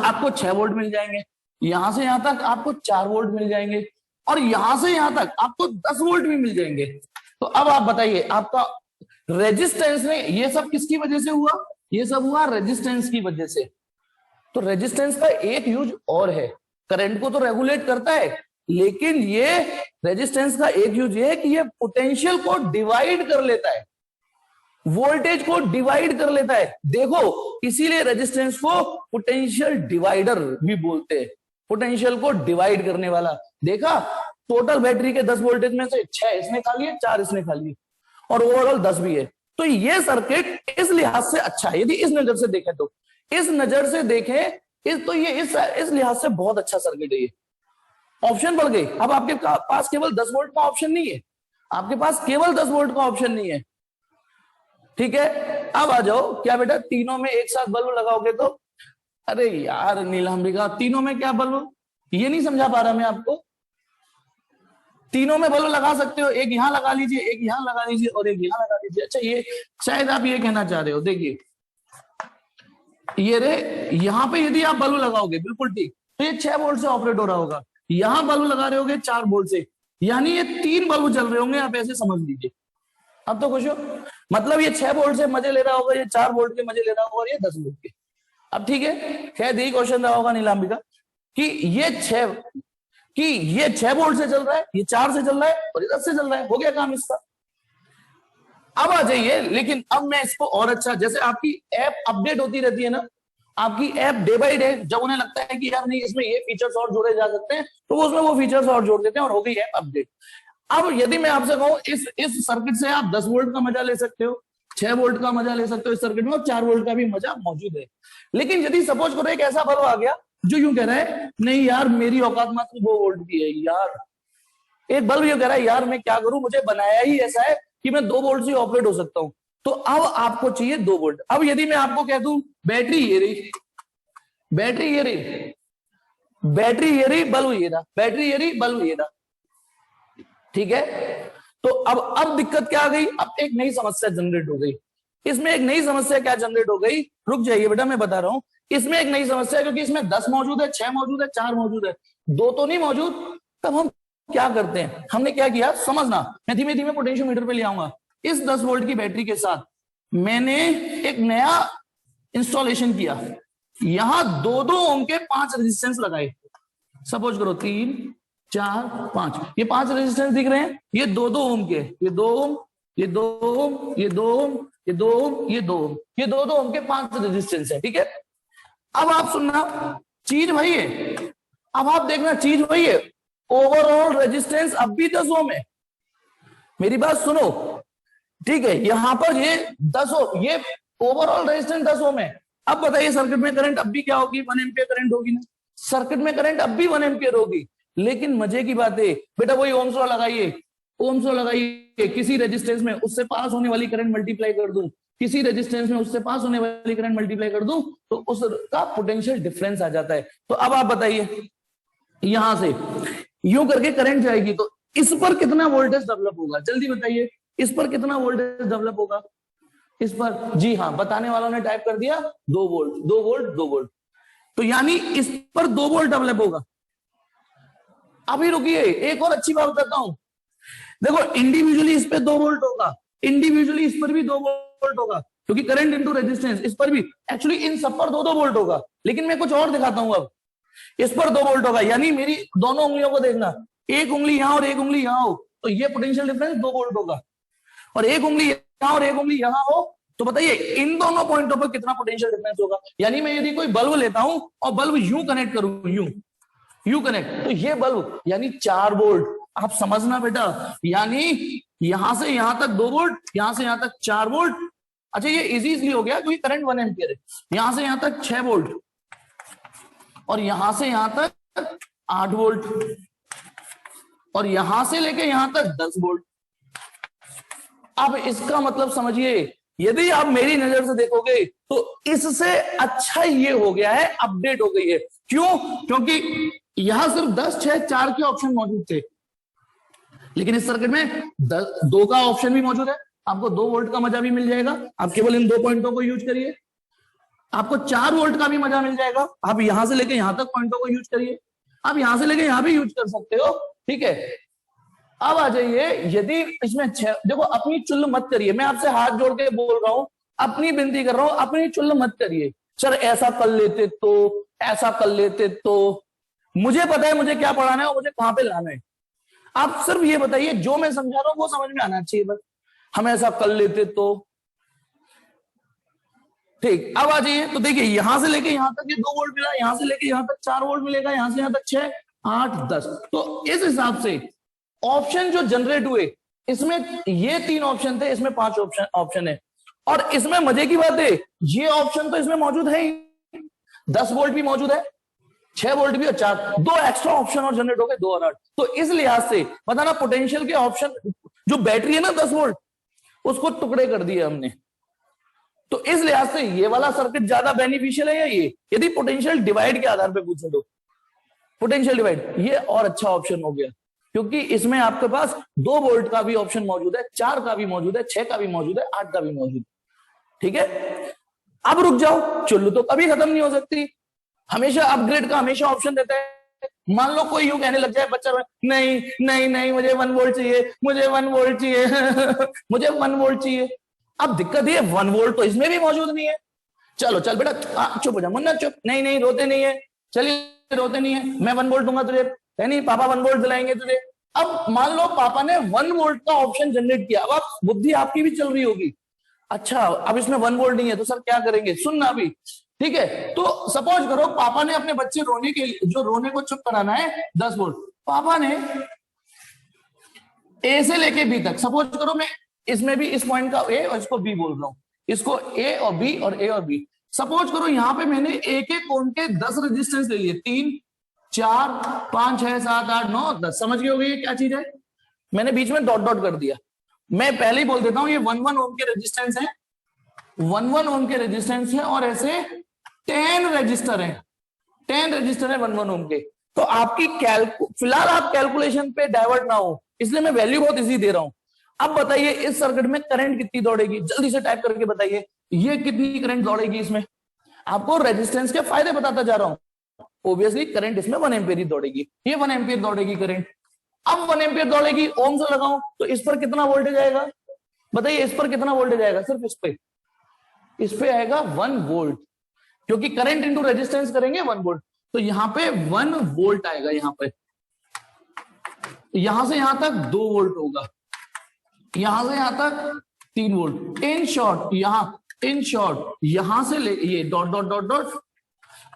आपको 6 वोल्ट मिल जाएंगे, यहां से यहां तक आपको 4 वोल्ट मिल जाएंगे, और यहां से यहां तक आपको 10 वोल्ट भी मिल जाएंगे। तो अब आप बताइए, आपका रेजिस्टेंस में ये सब किसकी वजह से हुआ? ये सब हुआ रेजिस्टेंस की वजह से। तो रेजिस्टेंस का एक यूज और है, करंट को तो रेगुलेट करता है, लेकिन ये रेजिस्टेंस का एक यूज ये है कि ये पोटेंशियल को डिवाइड कर लेता है, वोल्टेज को डिवाइड कर लेता है। देखो, इसीलिए रेजिस्टेंस को पोटेंशियल डिवाइडर भी बोलते हैं, पोटेंशियल को डिवाइड करने वाला। देखा, टोटल बैटरी के 10 वोल्टेज में से 6 इसने खा लिए, 4 इसने खा लिए, और ओवरऑल 10 भी है। तो ये सर्किट इस लिहाज से अच्छा है, यदि इस नजर से देखें तो, इस नजर से देखें तो ये इस लिहाज से बहुत अच्छा सर्किट है। ये ऑप्शन बढ़ गई, अब आपके पास केवल 10 वोल्ट का ऑप्शन नहीं है, आपके पास केवल 10 वोल्ट का ऑप्शन नहीं है। ठीक है, अब आ जाओ, क्या बेटा तीनों में एक साथ बल्ब लगाओगे तो? अरे यार नीलांबिका, तीनों में क्या बल्ब, ये नहीं समझा पा रहा मैं आपको। तीनों में बल्ब लगा सकते हो, एक यहां लगा लीजिए, एक यहां लगा लीजिए, और एक यहां लगा लीजिए। अच्छा, ये शायद आप ये कहना चाह रहे हो, देखिए ये रे, यहां पे यदि आप बल्ब लगाओगे, बिल्कुल ठीक, तो ये 6 वोल्ट से ऑपरेट हो रहा होगा, यहां बल्ब लगा रहे होगे 4 वोल्ट से, यानी ये 3 बल्ब चल रहे होंगे, आप ऐसे समझ लीजिए। अब तो खुश हो, मतलब ये 6 वोल्ट से मजे ले रहा होगा, ये 4 वोल्ट के मजे ले रहा होगा, और ये 10 वोल्ट के। अब ठीक है, शायद यही क्वेश्चन रहा होगा नीलांबिका कि ये 6 वोल्ट से चल रहा है, ये 4 से चल रहा है, और ये 10 से चल रहा है, हो गया काम इसका। अब आ जाइए, लेकिन अब मैं इसको और अच्छा, जैसे आपकी ऐप अपडेट होती रहती है ना, आपकी ऐप डे बाय डे, जब उन्हें लगता है कि यार नहीं इसमें ये फीचर्स और जोड़े जा सकते हैं, तो वो उसमें वो फीचर्स और जोड़ देते हैं, और हो गई ऐप अपडेट। अब यदि मैं आपसे कहूं, इस सर्किट से आप 10 वोल्ट का मजा ले सकते हो, 6 वोल्ट का मजा ले सकते हो इस सर्किट में, और 4 वोल्ट का भी मजा मौजूद है। लेकिन यदि सपोज करो एक ऐसा बल्ब आ गया जो यूं कह रहा है, नहीं यार मेरी औकात मात्र 2 वोल्ट की है यार, एक बल्ब यूं कह रहा है यार मैं क्या करूं, मुझे बनाया ही ऐसा है कि मैं 2 वोल्ट से ऑपरेट हो सकता हूं, तो अब आपको चाहिए 2 वोल्ट। अब यदि मैं आपको कह दूं बैटरी ये रही, बैटरी ये रही, बैटरी ये रही, बल्ब ये रहा, बैटरी ये रही, बल्ब ये रहा, ठीक है, तो अब दिक्कत क्या आ गई? अब एक नई समस्या जनरेट हो गई। इसमें एक नई समस्या क्या जनरेट हो गई, रुक जाइए बेटा मैं बता रहा हूं। इसमें एक नई समस्या, क्योंकि इसमें 10 मौजूद है, 6 मौजूद है, 4 मौजूद है, 2 तो नहीं मौजूद। तब हम क्या करते हैं, हमने क्या किया समझना, मैं धीमे धीमे पोटेंशियोमीटर पे ले आऊंगा। इस 10 वोल्ट की बैटरी के साथ मैंने एक नया इंस्टॉलेशन किया, यहां 2-2 ओम के 5 रेजिस्टेंस लगाए। सपोज करो 3, 4, 5, ये 5 रेजिस्टेंस दिख रहे हैं, ये 2-2 ओम के, ये 2 ओम, ये 2 ओम, ये 2 ओम, ये 2 ओम, ये 2 ओम, ये 2-2 ओम के 5 रेजिस्टेंस है, ठीक है। अब आप सुनना, चीज वही है, अब आप देखना चीज वही है, ओवरऑल रेजिस्टेंस अब भी 10 ओम है। मेरी बात सुनो, ठीक है, यहां पर ये 10 ओम, ये ओवरऑल रेजिस्टेंस 10 ओम है। अब बताइए सर्किट में करंट अब भी क्या होगी, 1 एम्पियर करंट होगी ना, सर्किट में करंट अब भी 1 एम्पियर होगी। लेकिन मजे की बात है बेटा, वही ओम्स लॉ लगाइए, ओम्स लॉ लगाइए, किसी रेजिस्टेंस में उससे पास होने वाली करंट मल्टीप्लाई कर दूं, किसी रेजिस्टेंस में उससे पास होने वाली करंट मल्टीप्लाई कर दूं, तो उसका पोटेंशियल डिफरेंस आ जाता है। तो अब आप बताइए, यहां से यूं करके करंट जाएगी, तो इस पर कितना वोल्टेज डेवलप होगा, जल्दी बताइए, इस पर कितना वोल्टेज डेवलप होगा? इस पर, जी हाँ, बताने वालों ने टाइप कर दिया 2 वोल्ट, 2 वोल्ट, 2 वोल्ट, तो यानी इस पर 2 वोल्ट डेवलप होगा। अभी रुकिए, एक और अच्छी बात बताता हूं, देखो इंडिविजुअली इस पे 2 वोल्ट होगा, इंडिविजुअली इस पर भी 2 वोल्ट होगा, क्योंकि करंट इनटू रेजिस्टेंस, इस पर भी, एक्चुअली इन सब पर 2-2 वोल्ट होगा। लेकिन मैं कुछ और दिखाता हूं, अब इस पर 2 वोल्ट होगा, यानी मेरी दोनों उंगलियों को देखना, एक उंगली यहां और एक उंगली यहां हो, तो ये पोटेंशियल डिफरेंस 2 वोल्ट होगा, और एक उंगली यहां और एक उंगली यहां हो, तो बताइए इन दोनों पॉइंटों पर कितना पोटेंशियल डिफरेंस होगा। यानी मैं यदि कोई बल्ब लेता हूं और बल्ब यूं कनेक्ट करूं, यूं कनेक्ट, तो ये बल्ब यानी 4 वोल्ट, आप समझना बेटा, यानी यहां से यहां तक 2 वोल्ट, यहां से यहां तक 4 वोल्ट। अच्छा, ये इजीली हो गया क्योंकि करंट 1 एम्पियर है, यहां से यहां तक 6 वोल्ट, और यहां से यहां तक 8 वोल्ट, और यहां से लेके यहां तक 10 वोल्ट। अब इसका मतलब समझिए यदि आप मेरी नजर से देखोगे तो इससे अच्छा ये हो गया है, अपडेट हो गई है। क्यों? क्योंकि यहां सिर्फ 10, 6, 4 के ऑप्शन मौजूद थे, लेकिन इस सर्किट में 2 का ऑप्शन भी मौजूद है। आपको 2 वोल्ट का मजा भी मिल जाएगा, आप केवल इन 2 पॉइंटों को यूज करिए। आपको 4 वोल्ट का भी मजा मिल जाएगा, आप यहां से लेके यहां तक पॉइंटों को यूज करिए, आप यहां से लेके यहां भी यूज कर सकते हो। ठीक है, अब आ जाइए, यदि इसमें देखो, अपनी चुल्ल मत करिए, मैं आपसे हाथ जोड़ के बोल रहा हूं, अपनी विनती कर रहा हूं, अपनी चुल्ल मत करिए। सर ऐसा कर लेते तो, ऐसा कर लेते तो, मुझे पता है मुझे क्या पढ़ाना है और मुझे कहां पे लाना है। आप सिर्फ ये बताइए, जो मैं समझा रहा हूं वो समझ में आना चाहिए बस। हम ऐसा कर लेते तो, ठीक। अब आ जाइए, तो देखिए यहां से लेके यहां तक ये 2 वोल्ट मिला, यहां से लेके यहां तक 4 वोल्ट मिलेगा, यहां से यहां तक 6, 8, 10। तो इस हिसाब से ऑप्शन जो जनरेट हुए, इसमें ये 3 ऑप्शन थे, इसमें 5 ऑप्शन है। और इसमें मजे की बात है, ये ऑप्शन तो इसमें मौजूद है ही, 10 वोल्ट भी मौजूद है, 6 वोल्ट भी और 4, 2 एक्स्ट्रा ऑप्शन और जनरेट हो गए, 2 और 8। तो इस लिहाज से बताना, पोटेंशियल के ऑप्शन, जो बैटरी है ना 10 वोल्ट, उसको टुकड़े कर दिए हमने। तो इस लिहाज से ये वाला सर्किट ज्यादा बेनिफिशियल है या ये? यदि पोटेंशियल डिवाइड के आधार पर पूछे तो पोटेंशियल डिवाइड ये और अच्छा ऑप्शन हो गया, क्योंकि इसमें आपके पास 2 वोल्ट का भी ऑप्शन मौजूद है, 4 का भी मौजूद है, 6 का भी मौजूद है, 8 का भी मौजूद। ठीक है, अब रुक जाओ, चुल्लू तो कभी खत्म नहीं हो सकती, हमेशा अपग्रेड का हमेशा ऑप्शन देता है। मान लो कोई यूं कहने लग जाए बच्चा, नहीं नहीं नहीं मुझे 1 वोल्ट चाहिए, मुझे 1 वोल्ट चाहिए मुझे 1 वोल्ट चाहिए। अब दिक्कत ये 1 वोल्ट तो इसमें भी मौजूद नहीं है। चलो चल बेटा, चुप हो जा मुन्ना, चुप, नहीं नहीं रोते नहीं है, चलिए रोते नहीं है, मैं 1 वोल्ट दूंगा तुझे, नहीं पापा 1 वोल्ट दिलाएंगे तुझे। अब मान लो पापा ने 1 वोल्ट का ऑप्शन जनरेट किया, अब आप बुद्धि आपकी भी चल रही होगी, अच्छा अब इसमें 1 वोल्ट नहीं है तो सर क्या करेंगे, सुनना भी। ठीक है, तो सपोज करो पापा ने अपने बच्चे रोने के लिए, जो रोने को चुप कराना है, 10 वोल्ट, पापा ने ए से लेके बी तक, सपोज करो मैं इसमें भी इस पॉइंट का ए और इसको बी बोल रहा हूं, इसको ए और बी और ए और बी, सपोज करो यहां पे मैंने एक एक ओम के 10 रेजिस्टेंस ले लिए, 3, 4, 5, 6, 7, 8, 9, 10। समझ गए होगे ये क्या चीज है? मैंने बीच में डॉट डॉट कर दिया। मैं पहले ही बोल देता हूं, ये 1 ओम के रेजिस्टेंस है, 1 ओम के रेजिस्टेंस है, और ऐसे 10 रजिस्टर है, 10 रजिस्टर है 1 ओम के। तो आपकी फिलहाल आप कैलकुलेशन पे डाइवर्ट ना हो, इसलिए मैं वैल्यू बहुत इजी दे रहा हूं। अब बताइए इस सर्किट में करंट कितनी दौड़ेगी, जल्दी से टाइप करके बताइए, ये कितनी करंट दौड़ेगी इसमें। आपको रेजिस्टेंस के फायदे बताता जा रहा हूं। ऑब्वियसली करंट इसमें 1 एम्पियर ही दौड़ेगी, ये 1 एम्पियर दौड़ेगी करंट। अब 1 एम्पियर दौड़ेगी, ओम से लगाऊं तो इस पर कितना वोल्टेज आएगा, बताइए इस पर कितना वोल्टेज आएगा, सिर्फ इस पे आएगा 1 वोल्ट, क्योंकि करंट इंटू रेजिस्टेंस करेंगे 1 वोल्ट, तो यहां पे 1 वोल्ट आएगा, यहां पे, यहां से यहां तक 2 वोल्ट होगा, यहां से यहां तक 3 वोल्ट। इन शॉर्ट यहां से ले ये डॉट डॉट डॉट डॉट।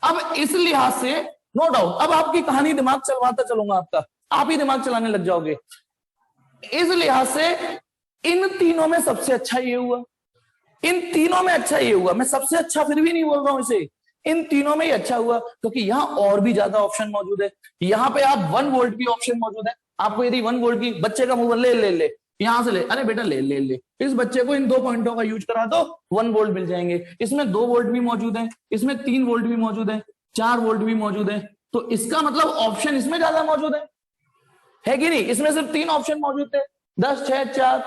अब इस लिहाज से नो डाउट, अब आपकी कहानी दिमाग चलवाता चलूंगा आपका, आप ही दिमाग चलाने लग जाओगे। इस लिहाज से इन तीनों में सबसे अच्छा ये हुआ, इन तीनों में अच्छा ये हुआ, मैं सबसे अच्छा फिर भी नहीं बोल रहा हूं इसे, इन तीनों में ही अच्छा हुआ, क्योंकि यहां और भी ज्यादा ऑप्शन मौजूद है। यहां पे आप 1 वोल्ट की ऑप्शन मौजूद है, आपको यदि 1 वोल्ट की, बच्चे का मुंह ले ले ले यहां से ले, अरे बेटा ले ले ले, इस बच्चे को इन 2 पॉइंटों का यूज करा दो, 1 वोल्ट मिल जाएंगे। इसमें 2 वोल्ट भी मौजूद है, इसमें 3 वोल्ट भी मौजूद है, 4 वोल्ट भी मौजूद है, तो इसका मतलब ऑप्शन इसमें ज्यादा मौजूद है कि नहीं? इसमें सिर्फ 3 ऑप्शन मौजूद थे, 10, 6, 4।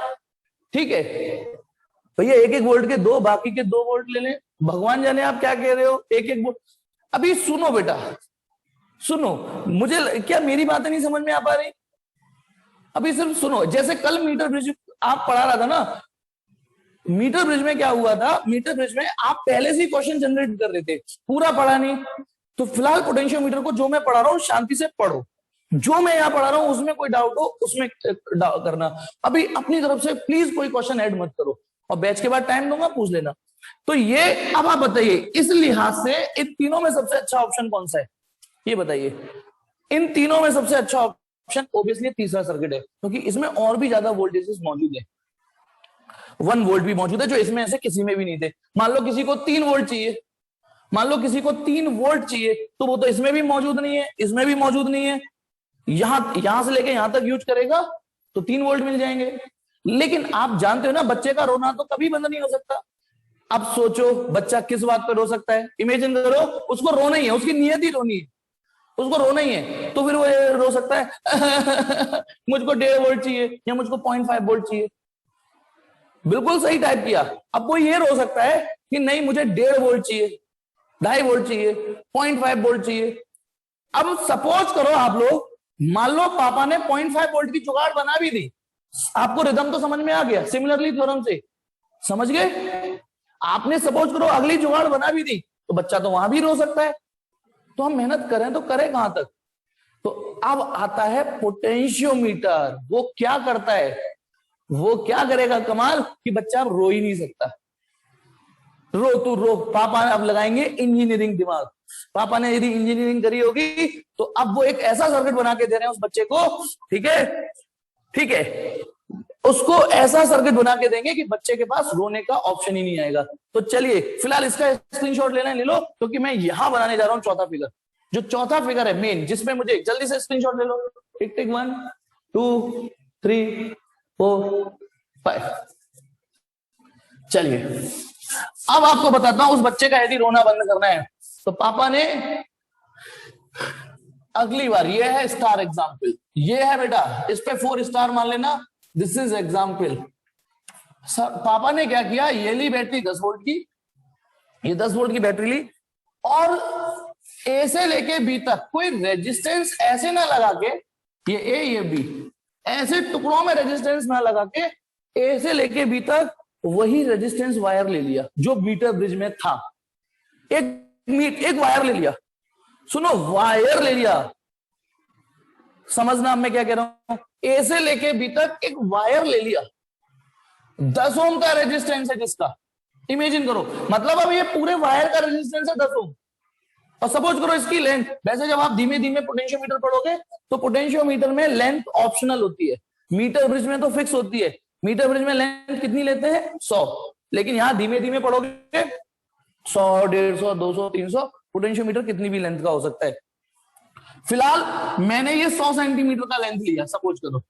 ठीक है भैया, 1-1 वोल्ट के 2, बाकी के 2 वोल्ट ले लें, भगवान जाने आप क्या कह रहे हो, 1-1 वोल्ट। अभी सुनो बेटा, सुनो, मुझे क्या मेरी बातें नहीं समझ में आ पा रही? अभी सिर्फ सुनो, जैसे कल मीटर ब्रिज आप पढ़ा रहा था ना, मीटर ब्रिज में क्या हुआ था, मीटर ब्रिज में आप पहले से ही क्वेश्चन जनरेट कर रहे थे, पूरा पढ़ा नहीं। तो फिलहाल पोटेंशियोमीटर को जो मैं पढ़ा रहा हूं शांति से पढ़ो, जो मैं यहां पढ़ा रहा हूं उसमें कोई डाउट हो उसमें करना, अभी अपनी तरफ से प्लीज कोई क्वेश्चन ऐड मत करो, और बैच के बाद टाइम दूंगा, पूछ लेना। तो ये अब आप बताइए, इस लिहाज से इन तीनों में सबसे अच्छा ऑप्शन कौन सा है, ये बताइए। इन तीनों में सबसे अच्छा ऑप्शन ऑब्वियसली तीसरा सर्किट है, क्योंकि इसमें और भी ज्यादा वोल्टेजेस मौजूद है, 1 वोल्ट भी मौजूद है, जो इसमें ऐसे किसी में भी नहीं थे। मान लो किसी को 3 वोल्ट चाहिए, मान लो किसी को 3 वोल्ट चाहिए, तो वो तो इसमें भी मौजूद नहीं है, इसमें भी मौजूद नहीं है, यहां से लेके यहां तक यूज करेगा तो 3 वोल्ट मिल जाएंगे। लेकिन आप जानते हो ना, बच्चे का रोना तो कभी बंद नहीं हो सकता। अब सोचो बच्चा किस बात पे रो सकता है, इमेजिन करो उसको रोना ही है, उसकी नियत ही रोनी है, उसको रोना ही है, तो फिर वो ये रो सकता है मुझको 1.5 वोल्ट चाहिए या मुझको 0.5 वोल्ट चाहिए। बिल्कुल सही टाइप किया। अब वो ये रो सकता है कि नहीं मुझे 1.5 वोल्ट चाहिए, 2.5 वोल्ट चाहिए, 0.5 वोल्ट चाहिए। अब सपोज करो आप लोग, मान लो पापा ने 0.5 वोल्ट की जुगाड़ बना भी दी, आपको रिदम तो समझ में आ गया, सिमिलरली थ्योरम से समझ गए। आपने सपोज करो अगली जुगाड़ बना भी दी, तो बच्चा तो वहां भी रो सकता है। तो हम मेहनत करें तो करें कहां तक। तो अब आता है पोटेंशियोमीटर। वो क्या करता है, वो क्या करेगा कमाल, कि बच्चा अब रो ही नहीं सकता। रो तू रो, पापा अब लगाएंगे इंजीनियरिंग दिमाग। पापा ने यदि इंजीनियरिंग करी होगी तो अब वो एक ऐसा सर्किट बना के दे रहे हैं उस बच्चे को, ठीक है, ठीक है, उसको ऐसा सर्किट बना के देंगे कि बच्चे के पास रोने का ऑप्शन ही नहीं आएगा। तो चलिए फिलहाल इसका स्क्रीनशॉट लेना है ले लो, क्योंकि मैं यहां बनाने जा रहा हूं चौथा फिगर। जो चौथा फिगर है मेन, जिसमें मुझे जल्दी से स्क्रीनशॉट ले लो, टिक टिक 1 2 3 4 5। चलिए अब आपको बताता हूं, उस बच्चे का यदि रोना बंद करना है तो पापा ने अगली बार, ये है स्टार एग्जाम्पल, ये है बेटा, इस पे 4 स्टार मान लेना, दिस इज एग्जाम्पल। पापा ने क्या किया, ये ली बैटरी 10 वोल्ट की, ये 10 वोल्ट की बैटरी ली, और ए से लेके बी तक कोई रेजिस्टेंस ऐसे ना लगा के, ये ए ये बी, ऐसे टुकड़ों में रेजिस्टेंस ना लगा के ए से लेके बी तक वही रेजिस्टेंस वायर ले लिया जो मीटर ब्रिज में था। एक वायर ले लिया, सुनो वायर ले लिया, समझना मैं क्या कह रहा हूं। ए से लेके बी तक एक वायर ले लिया, 10 ओम का रेजिस्टेंस है जिसका, इमेजिन करो, मतलब अब ये पूरे वायर का रेजिस्टेंस है 10 ओम। और सपोज करो इसकी लेंथ, वैसे जब आप धीमे धीमे पोटेंशियोमीटर पढ़ोगे तो पोटेंशियोमीटर में लेंथ ऑप्शनल होती है, मीटर ब्रिज में तो फिक्स होती है। मीटर ब्रिज में लेंथ कितनी लेते हैं 100, लेकिन यहां धीमे धीमे पढ़ोगे 100 150 200 300, पोटेंशियोमीटर कितनी भी लेंथ का हो सकता है। फिलहाल मैंने ये 100 सेंटीमीटर का लेंथ लिया सपोज करो।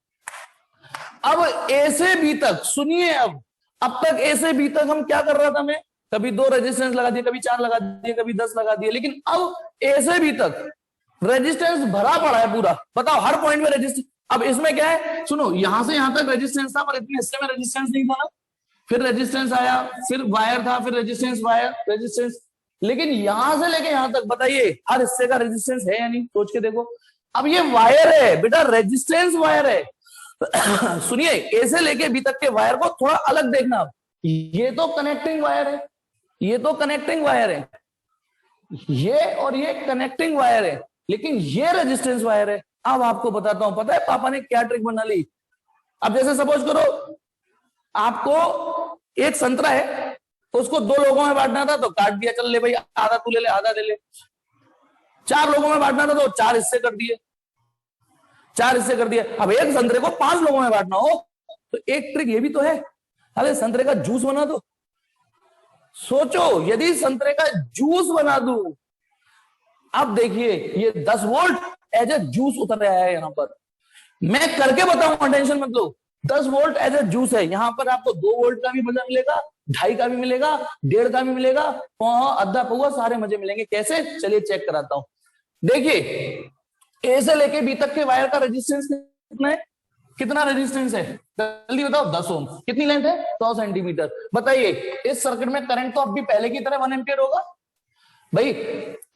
अब ए से बी तक सुनिए, अब तक ए से बी तक हम क्या कर रहा था, मैं कभी 2 रेजिस्टेंस लगा दिए, कभी 4 लगा दिए, कभी 10 लगा दिए, लेकिन अब ए से बी तक रेजिस्टेंस भरा पड़ा है पूरा। बताओ हर पॉइंट में रेजिस्टेंस। अब इसमें क्या है, सुनो, यहां से यहां तक रेजिस्टेंस था, पर इतने हिस्से में रेजिस्टेंस नहीं था ना, फिर रेजिस्टेंस आया, फिर वायर था, फिर रेजिस्टेंस, वायर, रेजिस्टेंस, लेकिन यहां से लेके यहां तक बताइए हर हिस्से का रेजिस्टेंस है या नहीं, सोच के देखो। अब ये वायर है बेटा, रेजिस्टेंस वायर है सुनिए, ए से लेके बी तक के वायर को थोड़ा अलग देखना। ये तो कनेक्टिंग वायर है, ये तो कनेक्टिंग वायर है, ये और ये कनेक्टिंग वायर है, लेकिन ये रेजिस्टेंस वायर है। अब आपको बताता हूं, पता है पापा ने क्या ट्रिक बना ली। अब जैसे सपोज करो आपको एक संतरा है, तो उसको 2 लोगों में बांटना था तो काट दिया, चल ले भाई आधा तू ले ले आधा ले ले। 4 लोगों में बांटना था तो 4 हिस्से कर दिए, 4 हिस्से कर दिए। अब एक संतरे को 5 लोगों में बांटना हो तो एक ट्रिक ये भी तो है, अरे संतरे का जूस बना दो। सोचो यदि संतरे का जूस बना दूं, अब देखिए ये 10 वोल्ट एज ए जूस उतर रहा है यहां पर, मैं करके बताऊंगा, टेंशन मत लो। 10 वोल्ट एज ए जूस है, यहां पर आपको 2 वोल्ट का भी मजा मिलेगा, 2.5 का भी मिलेगा, 1.5 का भी मिलेगा, आधा पौवा, सारे मजे मिलेंगे। कैसे, चलिए चेक कराता हूं। देखिए ए से लेके बी तक के वायर का रेजिस्टेंस कितना है, कितना रेजिस्टेंस है जल्दी बताओ, 10 ओम। कितनी लेंथ है 100 सेंटीमीटर। बताइए इस सर्किट में करंट तो अब भी पहले की तरह 1 एम्पियर होगा भाई,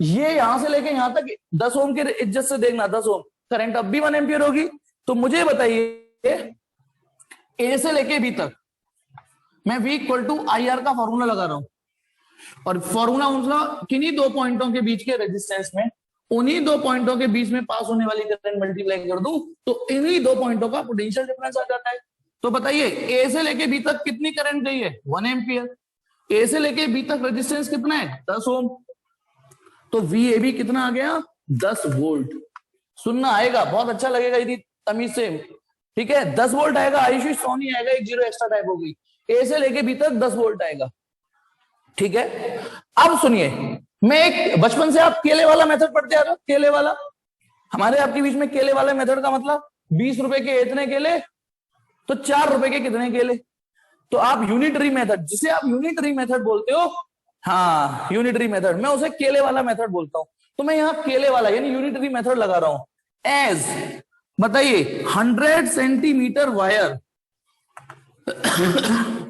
ये यहां से लेके यहां तक 10 ओम की इज्जत से देखना, 10 ओम करंट अब भी 1 एम्पियर होगी। तो मुझे बताइए ए से लेके बी तक मैं V इक्वल टू IR का फॉर्मूला लगा रहा हूं, और फॉर्मूला किन्हीं 2 पॉइंटों के बीच के रेजिस्टेंस में, उन्हीं 2 पॉइंटों के बीच में पास होने वाली करंट मल्टीप्लाई कर दूं तो इन्हीं 2 पॉइंटों का पोटेंशियल डिफरेंस आ जाता है। तो बताइए ए से लेके बी तक कितनी करंट गई है 1 एम्पियर, ए से लेके बी तक रेजिस्टेंस कितना है 10 ओम, तो VAB कितना आ गया 10 वोल्ट। सुनना आएगा, बहुत अच्छा लगेगा यदि तमीज से, ठीक है, 10 वोल्ट आएगा, आयुषी 100 नहीं आएगा, एक जीरो एक्स्ट्रा टाइप हो गई। ए से लेके बी तक 10 वोल्ट आएगा, ठीक है। अब सुनिए, मैं एक, बचपन से आप केले वाला मेथड पढ़ते आ रहे हो, केले वाला, हमारे आपके बीच में केले वाले मेथड का मतलब 20 रुपए के इतने केले तो 4 रुपए के कितने केले? तो आप यूनिटरी मेथड, जिसे आप यूनिटरी मेथड बोलते हो, हाँ यूनिटरी मेथड, मैं उसे केले वाला मेथड बोलता हूं। तो मैं यहां केले वाला यानी यूनिटरी मेथड लगा रहा हूं। एज, बताइए 100 centimetre wire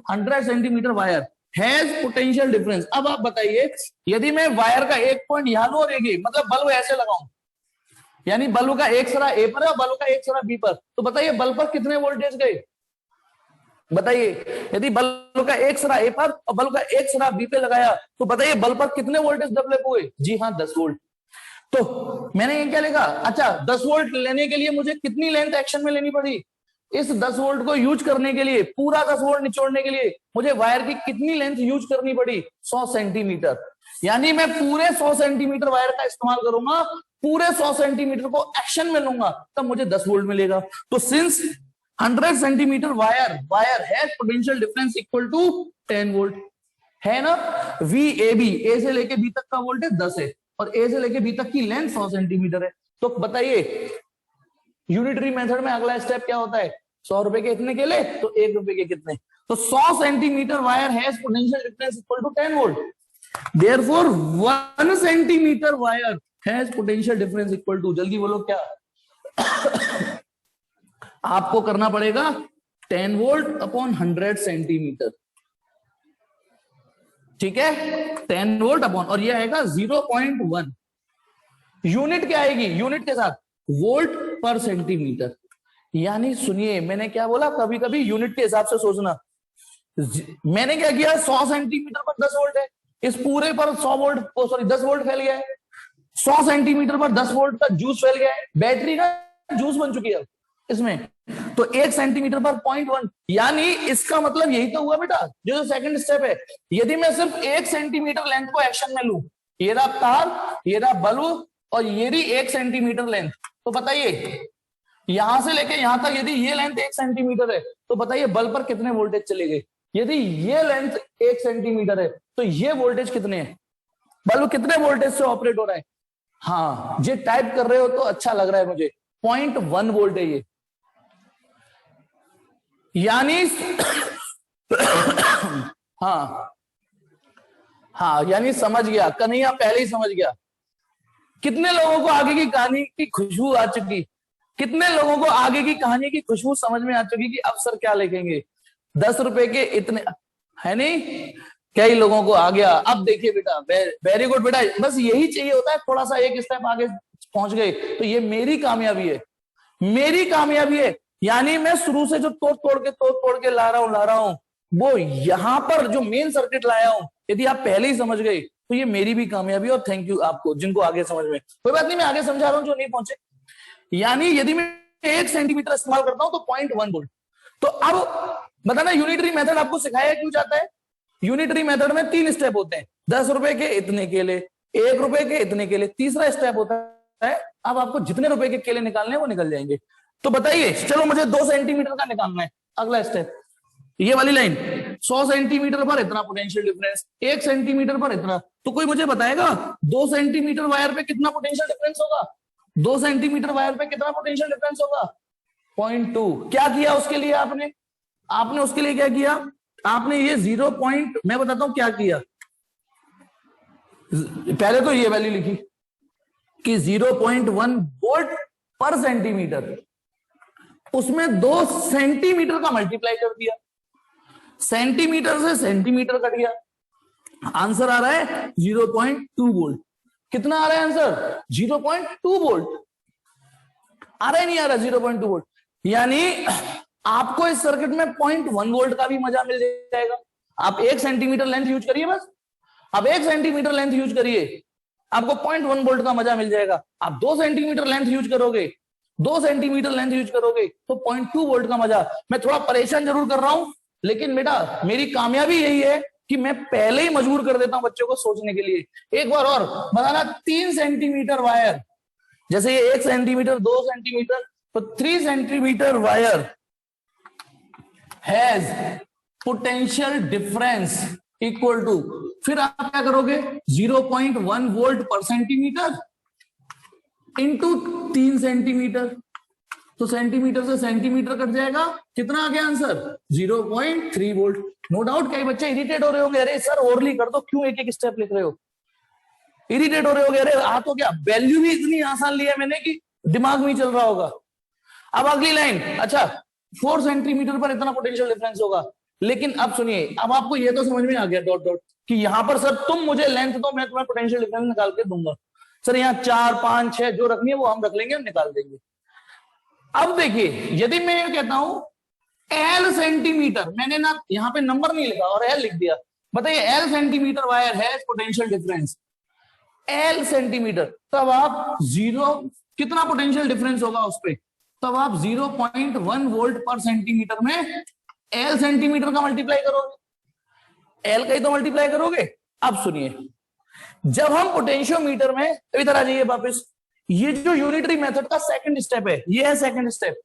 100 centimetre wire has potential difference. अब आप बताइए, यदि मैं वायर का एक पॉइंट यहां लूं और एक, मतलब बल्ब ऐसे लगाऊं, यानी बल्ब का एक सिरा ए पर है और बल्ब का एक सिरा बी पर, तो बताइए बल्ब पर कितने वोल्टेज गए? बताइए, यदि बल्ब का एक सिरा ए पर और बल्ब का एक सिरा बी पे लगाया, तो बताइए बल्ब पर कितने वोल्टेज डेवलप हुए? जी हाँ, 10 वोल्ट। तो मैंने ये क्या लिखा? अच्छा, 10 वोल्ट लेने के लिए मुझे कितनी लेंथ एक्शन में लेनी पड़ी? इस 10 वोल्ट को यूज करने के लिए, पूरा 10 वोल्ट निचोड़ने के लिए मुझे वायर की कितनी लेंथ यूज करनी पड़ी? 100 सेंटीमीटर। यानी मैं पूरे 100 सेंटीमीटर वायर का इस्तेमाल करूंगा, पूरे 100 सेंटीमीटर को एक्शन में लूंगा, तब मुझे 10 वोल्ट मिलेगा। तो since 100 centimetre wire has potential difference equal to 10 volt, है ना। VAB, ए से लेके बी तक का वोल्टेज 10 है और ए से लेके बी तक की लेंथ 100 सेंटीमीटर है। तो बताइए यूनिटरी मेथड में अगला स्टेप क्या होता है? 100 रुपए के इतने केले तो 1 रुपए के कितने? तो 100 centimetre wire has potential difference equal to 10 volt, therefore 1 centimetre wire has potential difference equal to, जल्दी बोलो क्या? आपको करना पड़ेगा 10 वोल्ट अपॉन 100 सेंटीमीटर, ठीक है, 10 वोल्ट अपॉन, और ये आएगा 0.1। यूनिट क्या आएगी? यूनिट के साथ वोल्ट पर सेंटीमीटर। यानी सुनिए मैंने क्या बोला, कभी कभी यूनिट के हिसाब से सोचना। मैंने क्या किया, 100 सेंटीमीटर पर 10 वोल्ट है, इस पूरे पर 100 वोल्ट, सॉरी 10 वोल्ट फैल गया है। 100 सेंटीमीटर पर 10 वोल्ट का जूस फैल गया है, बैटरी ना जूस बन चुकी है इसमें। तो 1 सेंटीमीटर पर 0.1, यानी इसका मतलब यही तो हुआ बेटा, जो सेकंड स्टेप है। यदि मैं सिर्फ 1 सेंटीमीटर लेंथ को एक्शन में लूं, ये रहा तार, ये रहा बल्ब और ये रही 1 सेंटीमीटर लेंथ, तो बताइए यहां से लेके यहां तक यदि ये लेंथ 1 सेंटीमीटर है, तो बताइए बल्ब पर कितने वोल्टेज चलेंगे? यदि ये लेंथ 1 सेंटीमीटर है तो ये वोल्टेज कितने हैं? बल्ब कितने वोल्टेज से ऑपरेट हो रहा है? हाँ, ये टाइप कर रहे हो तो अच्छा लग रहा है मुझे, 0.1 वोल्ट है ये। यानी हाँ हाँ, यानी समझ गया कन्हैया, पहले ही समझ गया। कितने लोगों को आगे की कहानी की खुशबू आ चुकी? कितने लोगों को आगे की कहानी की खुशबू समझ में आ चुकी कि अब सर क्या लिखेंगे? 10 रुपए के इतने, है नहीं? कई लोगों को आ गया। अब देखिए बेटा, वेरी गुड बेटा, बस यही चाहिए होता है, थोड़ा सा एक स्टेप आगे पहुंच गए तो ये मेरी कामयाबी है, मेरी कामयाबी है। यानी मैं शुरू से जो तोड़ के ला रहा हूं वो यहां पर जो मेन सर्किट लाया हूं, यदि आप पहले ही समझ गए तो ये मेरी भी कामयाबी। और थैंक यू आपको जिनको आगे समझ में, कोई बात नहीं, मैं आगे समझा रहा हूं जो नहीं पहुंचे। यानी यदि मैं 1 सेंटीमीटर इस्तेमाल करता हूं तो 0.1 वोल्ट। तो अब बताना यूनिटरी मेथड आपको सिखाया क्यों जाता है? यूनिटरी मेथड में 3 स्टेप होते हैं, 10 रुपए के इतने केले, 1 रुपए के इतने केले, तीसरा स्टेप होता है अब आपको जितने रुपए के केले निकालने हैं वो निकल जाएंगे। तो बताइए, चलो मुझे 2 सेंटीमीटर का निकालना है, अगला स्टेप ये वाली लाइन, 100 सेंटीमीटर पर इतना पोटेंशियल डिफरेंस, 1 सेंटीमीटर पर इतना। तो कोई मुझे बताएगा 2 सेंटीमीटर वायर पे कितना पोटेंशियल डिफरेंस होगा? 2 सेंटीमीटर वायर पे कितना पोटेंशियल डिफरेंस होगा? 0.2। क्या किया उसके लिए आपने उसके लिए क्या किया? आपने ये 0 पॉइंट, मैं बताता हूं क्या किया। पहले तो ये वैल्यू लिखी कि 0.1 वोल्ट पर सेंटीमीटर, उसमें 2 सेंटीमीटर का मल्टीप्लाई कर दिया, सेंटीमीटर से सेंटीमीटर कट गया, आंसर आ रहा है 0.2 वोल्ट। कितना आ रहा है आंसर? 0.2 वोल्ट। आ रहा है नहीं आ रहा? 0.2 वोल्ट। यानी आपको इस सर्किट में 0.1 वोल्ट का भी मजा मिल जाएगा। आप 1 सेंटीमीटर लेंथ यूज करिए, बस आप 1 सेंटीमीटर लेंथ यूज करिए, आपको 0.1 वोल्ट का मजा मिल जाएगा। आप 2 सेंटीमीटर लेंथ यूज करोगे, 2 सेंटीमीटर लेंथ यूज करोगे तो 0.2 वोल्ट का मजा। मैं थोड़ा परेशान जरूर कर रहा हूं, लेकिन बेटा मेरी कामयाबी यही है कि मैं पहले ही मजबूर कर देता हूं बच्चों को सोचने के लिए। एक बार और बताना, 3 सेंटीमीटर वायर, जैसे ये 1 सेंटीमीटर, 2 सेंटीमीटर, तो 3 centimetre wire has potential difference equal to, फिर आप क्या करोगे? 0.1 volt per centimetre into 3 centimetre. तो सेंटीमीटर से सेंटीमीटर कट जाएगा, कितना आ गया आंसर 0.3 वोल्ट। नो डाउट कई बच्चे इरिटेट हो रहे होंगे, अरे सर ओरली कर दो, क्यों एक एक स्टेप लिख रहे हो, इरिटेट हो रहे होंगे, अरे आ तो क्या वैल्यू भी इतनी आसान लिया मैंने कि दिमाग में ही चल रहा होगा। अब अगली लाइन, अच्छा 4 सेंटीमीटर पर इतना पोटेंशियल डिफरेंस होगा, लेकिन अब सुनिए, अब आपको ये तो समझ में आ गया डॉट डॉट कि यहां पर सर तुम मुझे लेंथ दो, मैं तुम्हें पोटेंशियल डिफरेंस निकाल के दूंगा। सर यहाँ 4 5 6 जो रखनी है वो हम रख लेंगे, हम निकाल देंगे। अब देखिए यदि मैं ये कहता हूं एल सेंटीमीटर, मैंने ना यहाँ पे नंबर नहीं लिखा और एल लिख दिया, बताइए एल सेंटीमीटर वायर है पोटेंशियल डिफरेंस, एल सेंटीमीटर, तब आप जीरो, कितना पोटेंशियल डिफरेंस होगा उस पर, तब आप 0.1 वोल्ट पर सेंटीमीटर में एल सेंटीमीटर का मल्टीप्लाई करोगे, एल का ही तो मल्टीप्लाई करोगे। अब सुनिए, जब हम पोटेंशियोमीटर में, इधर आ जाइए वापस, ये जो यूनिटरी मेथड का सेकंड स्टेप है, ये है सेकंड स्टेप,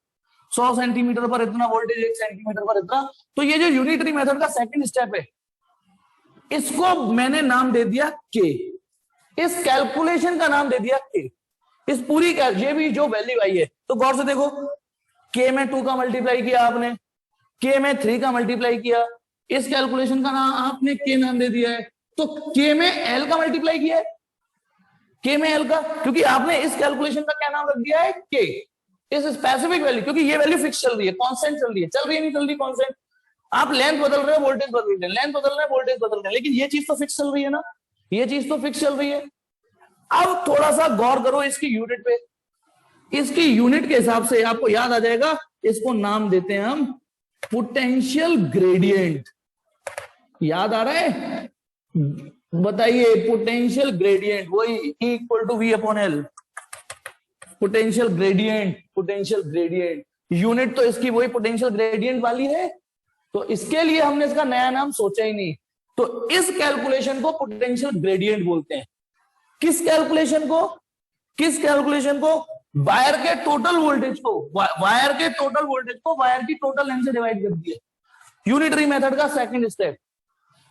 100 सेंटीमीटर पर इतना वोल्टेज, 1 सेंटीमीटर पर इतना, तो ये जो यूनिटरी मेथड का सेकंड स्टेप है, इसको मैंने नाम दे दिया के, इस कैलकुलेशन का नाम दे दिया के, इस पूरी ये भी जो वैल्यू आई है, तो गौर से देखो, के में 2 का मल्टीप्लाई किया आपने, के में 3 का मल्टीप्लाई किया, इस कैलकुलेशन का नाम आपने के नाम दे दिया है, तो के में एल का मल्टीप्लाई किया है, के में एल का, क्योंकि आपने इस कैलकुलेशन का क्या नाम रख दिया है के, इस स्पेसिफिक वैल्यू, क्योंकि ये वैल्यू फिक्स चल रही है, कांस्टेंट चल रही है, चल रही है नहीं चल रही कांस्टेंट, आप लेंथ बदल रहे हो, वोल्टेज बदल रहे हैं, लेंथ बदल रहे हैं, वोल्टेज बदल रहे हैं, लेकिन ये चीज तो फिक्स चल रही है ना, ये चीज तो फिक्स चल रही है। अब थोड़ा सा गौर करो इसकी यूनिट पे, इसकी यूनिट के हिसाब से आपको याद आ जाएगा, इसको नाम देते हैं हम पोटेंशियल ग्रेडियंट, याद आ रहा है, बताइए पोटेंशियल ग्रेडियंट, वही E equal to V upon L, potential gradient, potential gradient, unit तो इसकी वही पोटेंशियल ग्रेडियंट वाली है, तो इसके लिए हमने इसका नया नाम सोचा ही नहीं, तो इस कैलकुलेशन को पोटेंशियल ग्रेडियंट बोलते हैं। किस कैलकुलेशन को, किस कैलकुलेशन को, वायर के टोटल वोल्टेज को, वायर के टोटल वोल्टेज को वायर की टोटल लेंथ से डिवाइड कर दिया, यूनिटरी मेथड का सेकंड स्टेप,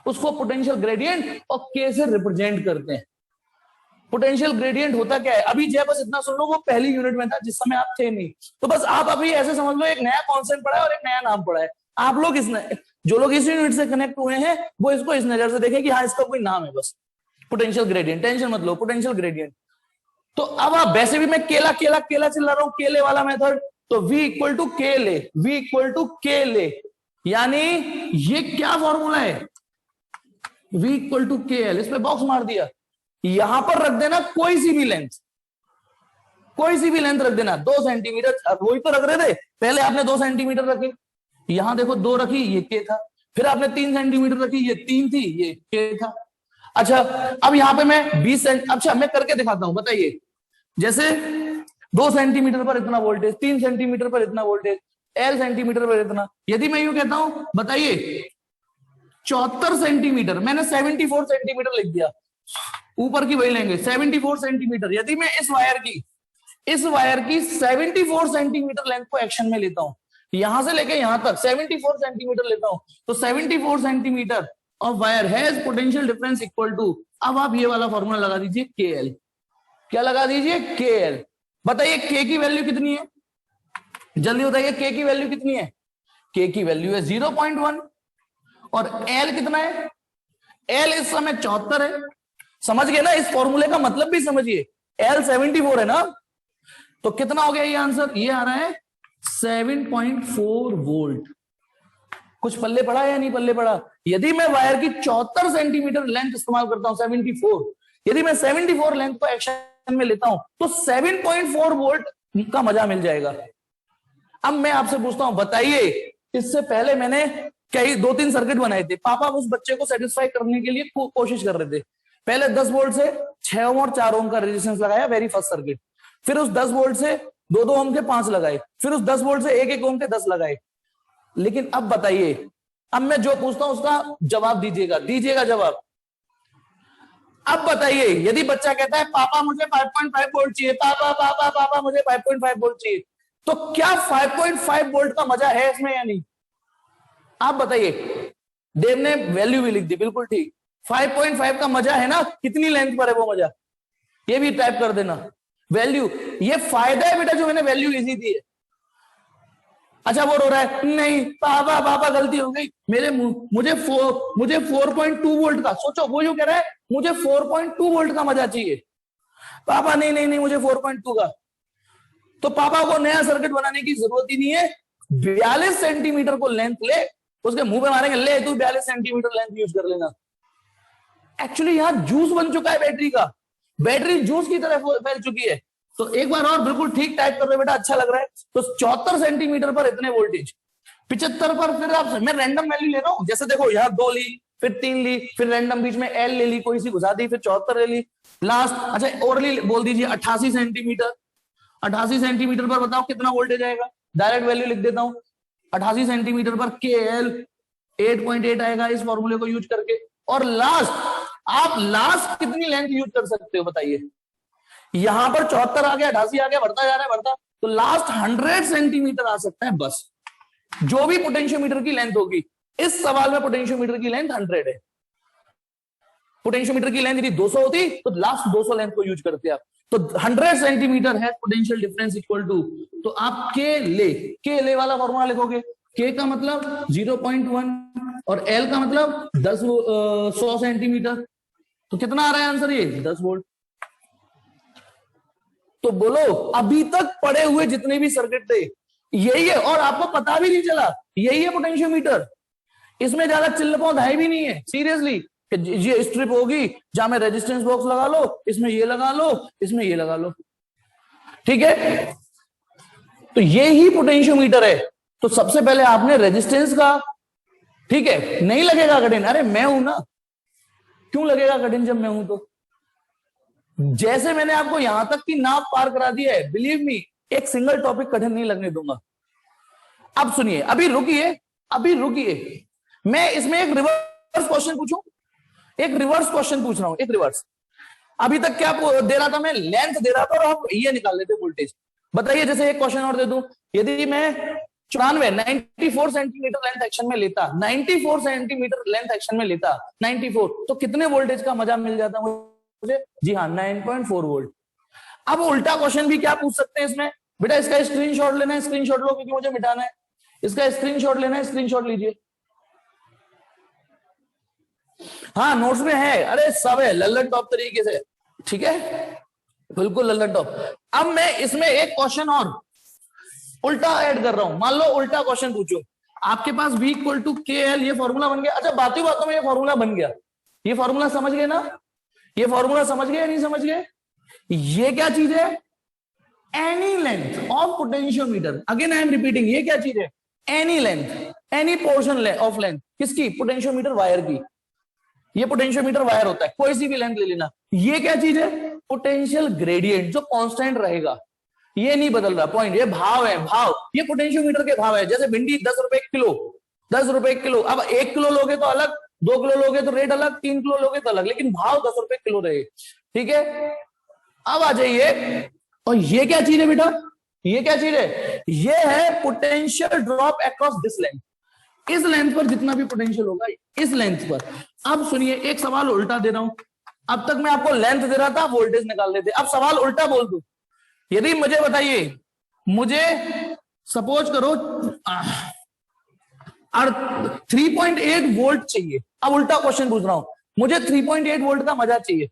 उसको पोटेंशियल ग्रेडियंट और के से रिप्रेजेंट करते हैं। पोटेंशियल ग्रेडियंट होता क्या है, अभी जय बस इतना सुन लो, वो पहली यूनिट में था जिस समय आप थे नहीं, तो बस आप अभी ऐसे समझ लो एक नया कॉन्सेप्ट पढ़ा है और एक नया नाम पढ़ा है, आप लोग जो लोग इस यूनिट से कनेक्ट हुए हैं वो इसको इस नजर से देखें कि हाँ इसका कोई नाम है, बस पोटेंशियल ग्रेडियंट, टेंशन मत लो, पोटेंशियल ग्रेडियंट। तो अब आप वैसे भी मैं केला केला केला चिल्ला रहा हूं, केले वाला मेथड, तो V इक्वल टू के ले, V इक्वल टू के ले, यानी ये क्या फॉर्मूला है, V इक्वल टू के एल, इस पे बॉक्स मार दिया, यहां पर रख देना कोई सी भी लेंथ, कोई सी भी लेंथ रख देना, 2 सेंटीमीटर, वही तो रख रहे थे पहले, आपने 2 सेंटीमीटर रखी, यहां देखो 2 रखी, ये के था, फिर आपने 3 सेंटीमीटर रखी, ये 3 थी, ये के था। अच्छा अब यहां पे मैं 20 अच्छा मैं करके दिखाता हूं, बताइए, जैसे 2 सेंटीमीटर पर इतना वोल्टेज, 3 सेंटीमीटर पर इतना वोल्टेज, एल सेंटीमीटर पर इतना, यदि मैं यूं कहता हूं, बताइए 74 सेंटीमीटर, मैंने 74 सेंटीमीटर लिख दिया, ऊपर की वही लेंगे 74 सेंटीमीटर, यदि मैं इस वायर की 74 सेंटीमीटर लेंथ को एक्शन में लेता हूं, यहां से लेके यहां तक 74 सेंटीमीटर लेता हूं, तो 74 centimetre of wire has potential difference equal to, अब आप ये वाला फॉर्मूला लगा दीजिए के एल, क्या लगा दीजिए के एल, बताइए के की वैल्यू कितनी है, जल्दी बताइए के की वैल्यू कितनी है, के की वैल्यू है 0.1 और एल कितना है, एल इस समय 74 है, समझ गए ना, इस फॉर्मूले का मतलब भी समझिए, एल 74 है ना, तो कितना हो गया ये आंसर, ये आ रहा है 7.4 वोल्ट। कुछ पल्ले पड़ा या नहीं पल्ले पड़ा, यदि मैं वायर की 74 सेंटीमीटर लेंथ इस्तेमाल करता हूं, 74, यदि मैं 74 लेंथ को एक्शन में लेता हूं तो 7.4 वोल्ट का मजा मिल जाएगा। अब मैं आपसे पूछता हूं, बताइए, इससे पहले मैंने कई 2-3 सर्किट बनाए थे, पापा उस बच्चे को सेटिस्फाई करने के लिए कोशिश कर रहे थे, पहले 10 वोल्ट से 6 ओम और 4 ओम का रेजिस्टेंस लगाया, वेरी फर्स्ट सर्किट, फिर उस 10 वोल्ट से 2-2 ओम के 5 लगाए, फिर उस 10 वोल्ट से 1-1 ओम के 10 लगाए। लेकिन अब बताइए, अब मैं जो पूछता हूं उसका जवाब दीजिएगा जवाब। अब बताइए, यदि बच्चा कहता है पापा मुझे 5.5 वोल्ट चाहिए, पापा मुझे 5.5 वोल्ट चाहिए, तो क्या 5.5 वोल्ट का मजा है इसमें या नहीं, आप बताइए। देव ने वैल्यू भी लिख दी, बिल्कुल ठीक, 5.5 का मजा है ना, कितनी लेंथ पर है वो मजा, ये भी टाइप कर देना वैल्यू, ये फायदा है बेटा जो मैंने वैल्यू इजी दी है, अच्छा वो रो रहा है, नहीं पापा पापा गलती हो गई, मुझे 4.2 वोल्ट का, सोचो वो जो कह रहा है मुझे 4.2 वोल्ट का मजा चाहिए, पापा नहीं नहीं नहीं मुझे 4.2 का। तो पापा को नया सर्किट बनाने की जरूरत ही नहीं है, 42 सेंटीमीटर को लेंथ ले, उसके मुंह पे मारेंगे, ले तू 42 सेंटीमीटर लेंथ यूज कर लेना। एक्चुअली यहां जूस बन चुका है बैटरी का, बैटरी जूस की तरह फैल चुकी है। तो एक बार और बिल्कुल ठीक टाइप कर रहे बेटा, अच्छा लग रहा है। तो 74 सेंटीमीटर पर इतने वोल्टेज, 75 पर फिर आप, मैं रैंडम वैल्यू ले रहा हूं, जैसे देखो यहाँ 2 ली, फिर 3 ली, फिर रैंडम बीच में एल ले ली, कोई सी घुसा दी, फिर 74 ले ली लास्ट। अच्छा और बोल दीजिए 88 सेंटीमीटर, 88 सेंटीमीटर पर बताओ कितना वोल्टेज आएगा, डायरेक्ट वैल्यू लिख देता हूं, 88 सेंटीमीटर पर के एल 8.8 आएगा इस फॉर्मूले को यूज करके। और लास्ट, आप लास्ट कितनी लेंथ यूज कर सकते हो बताइए, यहां पर 74 आ गया, 88 आ गया, बढ़ता जा रहा है बढ़ता, तो लास्ट 100 सेंटीमीटर आ सकता है बस, जो भी पोटेंशियोमीटर की लेंथ होगी। इस सवाल में पोटेंशियोमीटर की लेंथ 100 है, पोटेंशियोमीटर की लेंथ यदि 200 होती तो लास्ट 200 लेंथ को यूज करते आप। तो 100 सेंटीमीटर है पोटेंशियल डिफरेंस इक्वल टू, तो आप के ले वाला फॉर्मूला लिखोगे, के का मतलब 0.1 और एल का मतलब 100 सेंटीमीटर, तो कितना आ रहा है आंसर, ये 10 वोल्ट। तो बोलो अभी तक पड़े हुए जितने भी सर्किट थे यही है, और आपको पता भी नहीं चला यही है पोटेंशियोमीटर, इसमें ज्यादा चिल्लपौध है भी नहीं है सीरियसली। ये स्ट्रिप होगी जहां में रेजिस्टेंस बॉक्स लगा लो, इसमें ये लगा लो, इसमें ये लगा लो, ठीक है। तो ये ही पोटेंशियोमीटर है। तो सबसे पहले आपने रेजिस्टेंस का, ठीक है, नहीं लगेगा कठिन, अरे मैं हूं ना, क्यों लगेगा कठिन जब मैं हूं तो। जैसे मैंने आपको यहां तक की नाव पार करा दी है, बिलीव मी एक सिंगल टॉपिक कठिन नहीं लगने दूंगा। अब सुनिए, अभी रुकिए, मैं इसमें एक रिवर्स क्वेश्चन पूछूं, एक रिवर्स क्वेश्चन पूछ रहा हूं, एक रिवर्स। अभी तक क्या दे रहा था मैं, लेंथ दे रहा था और आप ये निकाल लेते वोल्टेज। बताइए, जैसे एक क्वेश्चन और दे दूं, यदि मैं 94 सेंटीमीटर लेंथ एक्शन में लेता, 94 सेंटीमीटर लेंथ एक्शन में लेता 94, तो कितने वोल्टेज का मजा मिल जाता मुझे, जी हाँ 9.4 वोल्ट। अब उल्टा क्वेश्चन भी क्या पूछ सकते हैं इसमें, बेटा इसका स्क्रीनशॉट लेना है, स्क्रीनशॉट लो क्योंकि मुझे मिटाना है, इसका स्क्रीनशॉट लेना है, स्क्रीनशॉट लीजिए। हाँ नोट्स में है, अरे सब है लल्लन टॉप तरीके से, ठीक है, बिल्कुल लल्लन टॉप। अब मैं इसमें एक क्वेश्चन और उल्टा ऐड कर रहा हूं, मान लो उल्टा क्वेश्चन पूछो, आपके पास V इक्वल टू के एल, ये फॉर्मूला बन गया। अच्छा बातों में ये फॉर्मूला बन गया, ये फॉर्मूला समझ गए ना, ये फॉर्मूला समझ गए नहीं समझ गए, ये क्या चीज है, any length of potentiometer, again I am repeating, ये क्या चीज है, any length, any portion of length, किसकी, पोटेंशियोमीटर वायर की, ये पोटेंशियोमीटर वायर होता है, कोई सी भी लेंथ ले लेना। ये क्या चीज है, पोटेंशियल ग्रेडियंट जो कांस्टेंट रहेगा, ये नहीं बदल रहा, पॉइंट, ये भाव है, भाव, ये पोटेंशियोमीटर के भाव है। जैसे भिंडी 10 रुपए किलो, 10 रुपए किलो, अब 1 किलो लोगे तो अलग, 2 किलो लोगे तो रेट अलग, 3 किलो लोगे तो अलग, लेकिन भाव 10 रुपए किलो रहे, ठीक है। अब आ जाइए, और ये क्या चीज है बेटा, ये क्या चीज है, ये है potential drop across this length, इस लेंथ पर जितना भी पोटेंशियल होगा इस लेंथ पर। अब सुनिए एक सवाल उल्टा दे रहा हूं, अब तक मैं आपको लेंथ दे रहा था, वोल्टेज निकाल देते, अब सवाल उल्टा बोल दूं, यदि मुझे बताइए, मुझे सपोज करो 3.8 वोल्ट चाहिए, अब उल्टा क्वेश्चन पूछ रहा हूं, मुझे 3.8 वोल्ट का मजा चाहिए।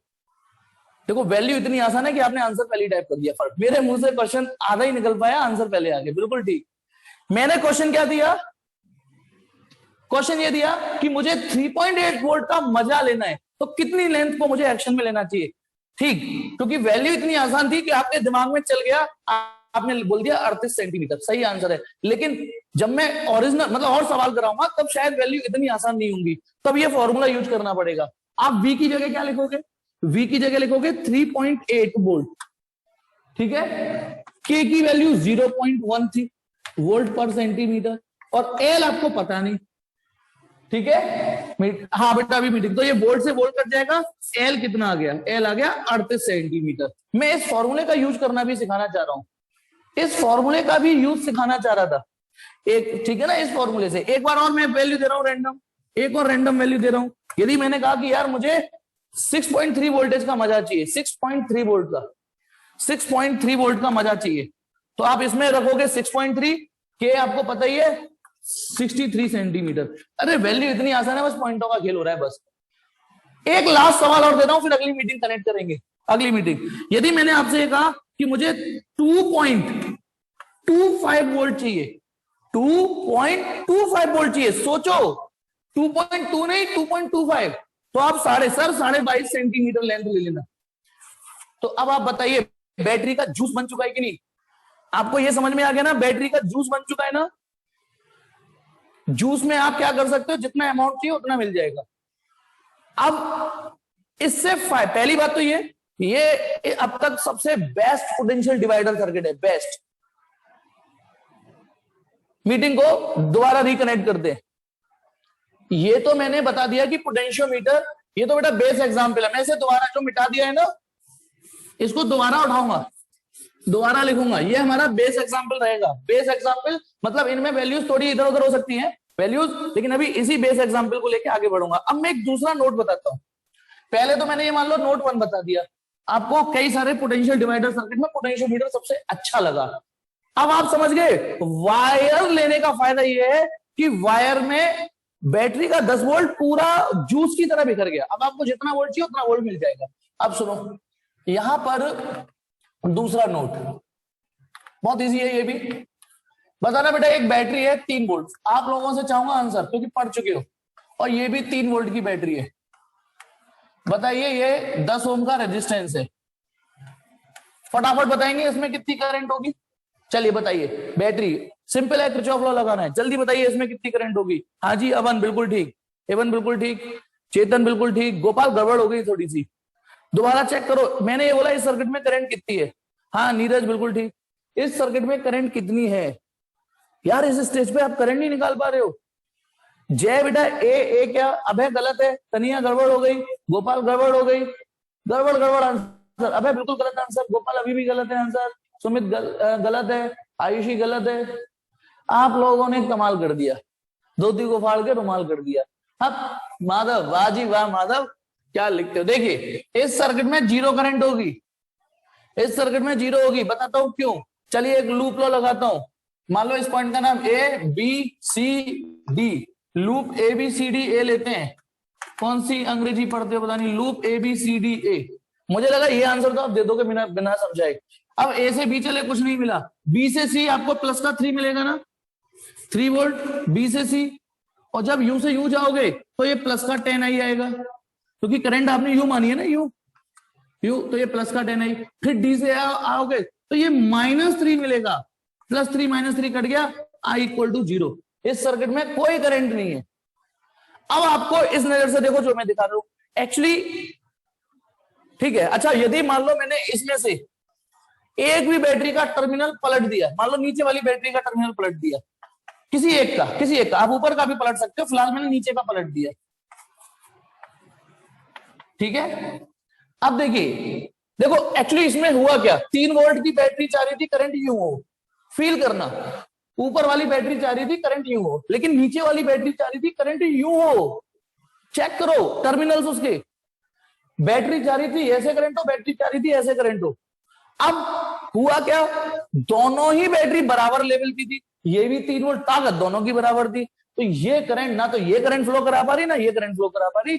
देखो वैल्यू इतनी आसान है कि आपने आंसर पहले टाइप कर दिया, फर्क मेरे मुंह से क्वेश्चन आधा ही निकल पाया, आंसर पहले आ गया, बिल्कुल ठीक। मैंने क्वेश्चन क्या दिया, क्वेश्चन ये दिया कि मुझे 3.8 वोल्ट का मजा लेना है, तो कितनी लेंथ को मुझे एक्शन में लेना चाहिए, ठीक, क्योंकि वैल्यू इतनी आसान थी कि आपके दिमाग में चल गया, आपने बोल दिया 38 सेंटीमीटर, सही आंसर है। लेकिन जब मैं ओरिजिनल मतलब और सवाल कराऊंगा तब शायद वैल्यू इतनी आसान नहीं होंगी, तब ये फॉर्मूला यूज करना पड़ेगा। आप V की जगह क्या लिखोगे, V की जगह लिखोगे 3.8 वोल्ट, ठीक है, K की वैल्यू 0.13 वोल्ट पर सेंटीमीटर, और L आपको पता नहीं, ठीक है, हाँ बेटा अभी मीटिंग, तो ये वोल्ट से वोल्ट कट जाएगा, एल कितना आ गया, एल आ गया 38 सेंटीमीटर। मैं इस फॉर्मूले का यूज करना भी सिखाना चाह रहा हूं, इस फॉर्मूले का भी यूज सिखाना चाह रहा था एक, ठीक है ना, इस फॉर्मूले से। एक बार और मैं वैल्यू दे रहा हूं रैंडम, एक और रैंडम वैल्यू दे रहा हूं। यदि मैंने कहा कि यार मुझे 6.3 वोल्टेज का मजा चाहिए, 6.3 वोल्ट का, 6.3 वोल्ट का मजा चाहिए, तो आप इसमें रखोगे 6.3, के आपको पता ही है 63 सेंटीमीटर। अरे वैल्यू इतनी आसान है, बस पॉइंटों का खेल हो रहा है बस। एक लास्ट सवाल और देता हूं, फिर अगली मीटिंग कनेक्ट करेंगे। अगली मीटिंग, यदि मैंने आपसे ये कहा कि मुझे 2.25 वोल्ट चाहिए, 2.25 वोल्ट चाहिए, सोचो 2.2 नहीं 2.25, तो आप 22.5 सेंटीमीटर लेंथ ले लेना। तो अब आप बताइए बैटरी का जूस बन चुका है कि नहीं? आपको यह समझ में आ गया ना, बैटरी का जूस बन चुका है ना। जूस में आप क्या कर सकते हो, जितना अमाउंट चाहिए उतना मिल जाएगा। अब इससे पहली बात तो ये अब तक सबसे बेस्ट पोटेंशियल डिवाइडर सर्किट है, बेस्ट। मीटिंग को दोबारा रिकनेक्ट करते हैं। ये तो मैंने बता दिया कि पोटेंशियोमीटर, ये तो बेटा बेस एग्जांपल है। मैं इसे दोबारा जो मिटा दिया है ना, इसको दोबारा उठाऊंगा, दोबारा लिखूंगा, ये हमारा बेस एग्जांपल रहेगा। बेस एग्जांपल मतलब इनमें वैल्यूज थोड़ी इधर उधर हो सकती हैं वैल्यूज, लेकिन अभी इसी बेस एग्जांपल को लेके आगे बढ़ूंगा। अब मैं एक दूसरा नोट बताता हूं। पहले तो मैंने ये मान लो नोट 1 बता दिया आपको, कई सारे पोटेंशियल डिवाइडर सर्किट में पोटेंशियोमीटर सबसे अच्छा लगा। अब आप समझ गए वायर लेने का फायदा यह है कि वायर में बैटरी का 10 वोल्ट पूरा जूस की तरह बिखर गया। अब आपको जितना वोल्ट चाहिए उतना वोल्ट मिल जाएगा। अब सुनो, यहां पर दूसरा नोट बहुत इजी है, ये भी बताना बेटा। एक बैटरी है 3 वोल्ट, आप लोगों से चाहूंगा आंसर क्योंकि पढ़ चुके हो, और ये भी 3 वोल्ट की बैटरी है। बताइए ये 10 ओम का रेजिस्टेंस है, फटाफट बताएंगे इसमें कितनी करंट होगी। चलिए बताइए, बैटरी सिंपल है, किरचॉफ लॉ लगाना है, जल्दी बताइए इसमें कितनी करंट होगी। हाँ जी अवन बिल्कुल ठीक, एवन बिल्कुल ठीक, चेतन बिल्कुल ठीक, गोपाल गड़बड़ हो गई थोड़ी सी, दोबारा चेक करो। मैंने ये बोला इस सर्किट में करंट कितनी है। हाँ नीरज बिल्कुल ठीक, इस सर्किट में करंट कितनी है। यार इस स्टेज पे आप करंट नहीं निकाल पा रहे हो। जय बेटा ए क्या, अभय गलत है, तनिया गड़बड़ हो गई, गोपाल गड़बड़ हो गई, गड़बड़ गड़बड़ आंसर, अभय बिल्कुल गलत आंसर, गोपाल अभी भी गलत है आंसर, सुमित गलत है, आयुषी गलत है। आप लोगों ने कमाल कर दिया, धोती को फाड़ के रुमाल कर दिया। अब माधव, वाह जी वाह माधव, क्या लिखते हो। देखिए इस सर्किट में जीरो करंट होगी, इस सर्किट में जीरो होगी, बताता हूं क्यों। चलिए एक लूप लॉ लगाता हूं। मान लो इस पॉइंट का नाम A B C D, loop A B C D A लेते हैं। कौन सी अंग्रेजी पढ़ते हो पता नहीं, loop A B C D A. मुझे लगा ये आंसर तो आप दे दोगे बिना बिना समझाए। अब ए से बी चले कुछ नहीं मिला, बी से सी आपको प्लस का 3 मिलेगा ना, 3 वोल्ट बी से सी, और जब यू से यू जाओगे तो ये प्लस का 10 आई आएगा, क्योंकि करंट आपने यू मानी है ना, यू यू, तो ये प्लस का 10 आई। फिर डी से आओगे तो ये -3 मिलेगा, +3 -3 कट गया, आई इक्वल टू 0। इस सर्किट में कोई करंट नहीं है। अब आपको इस नजर से देखो जो मैं दिखा रहा हूं एक्चुअली, ठीक है। अच्छा यदि मान लो मैंने इसमें से एक भी बैटरी का टर्मिनल पलट दिया, मान लो नीचे वाली बैटरी का टर्मिनल पलट दिया, किसी एक का, आप ऊपर का भी पलट सकते हो, फिलहाल मैंने नीचे का पलट दिया, ठीक है। अब देखिए, देखो एक्चुअली इसमें हुआ क्या, 3 वोल्ट की बैटरी चाह रही थी करंट यूं हो, फील करना, ऊपर वाली बैटरी चाह रही थी करंट यूं हो, लेकिन नीचे वाली बैटरी चाह रही थी करंट यूं हो। चेक करो टर्मिनल्स उसके, बैटरी चाह रही थी ऐसे करंट हो, बैटरी चाह रही थी ऐसे करंट हो। अब हुआ क्या, दोनों ही बैटरी बराबर लेवल की थी, ये भी 3 वोल्ट, ताकत दोनों की बराबर थी, तो ये करंट ना तो ये करंट फ्लो करा पा रही ना ये करंट फ्लो करा पा रही,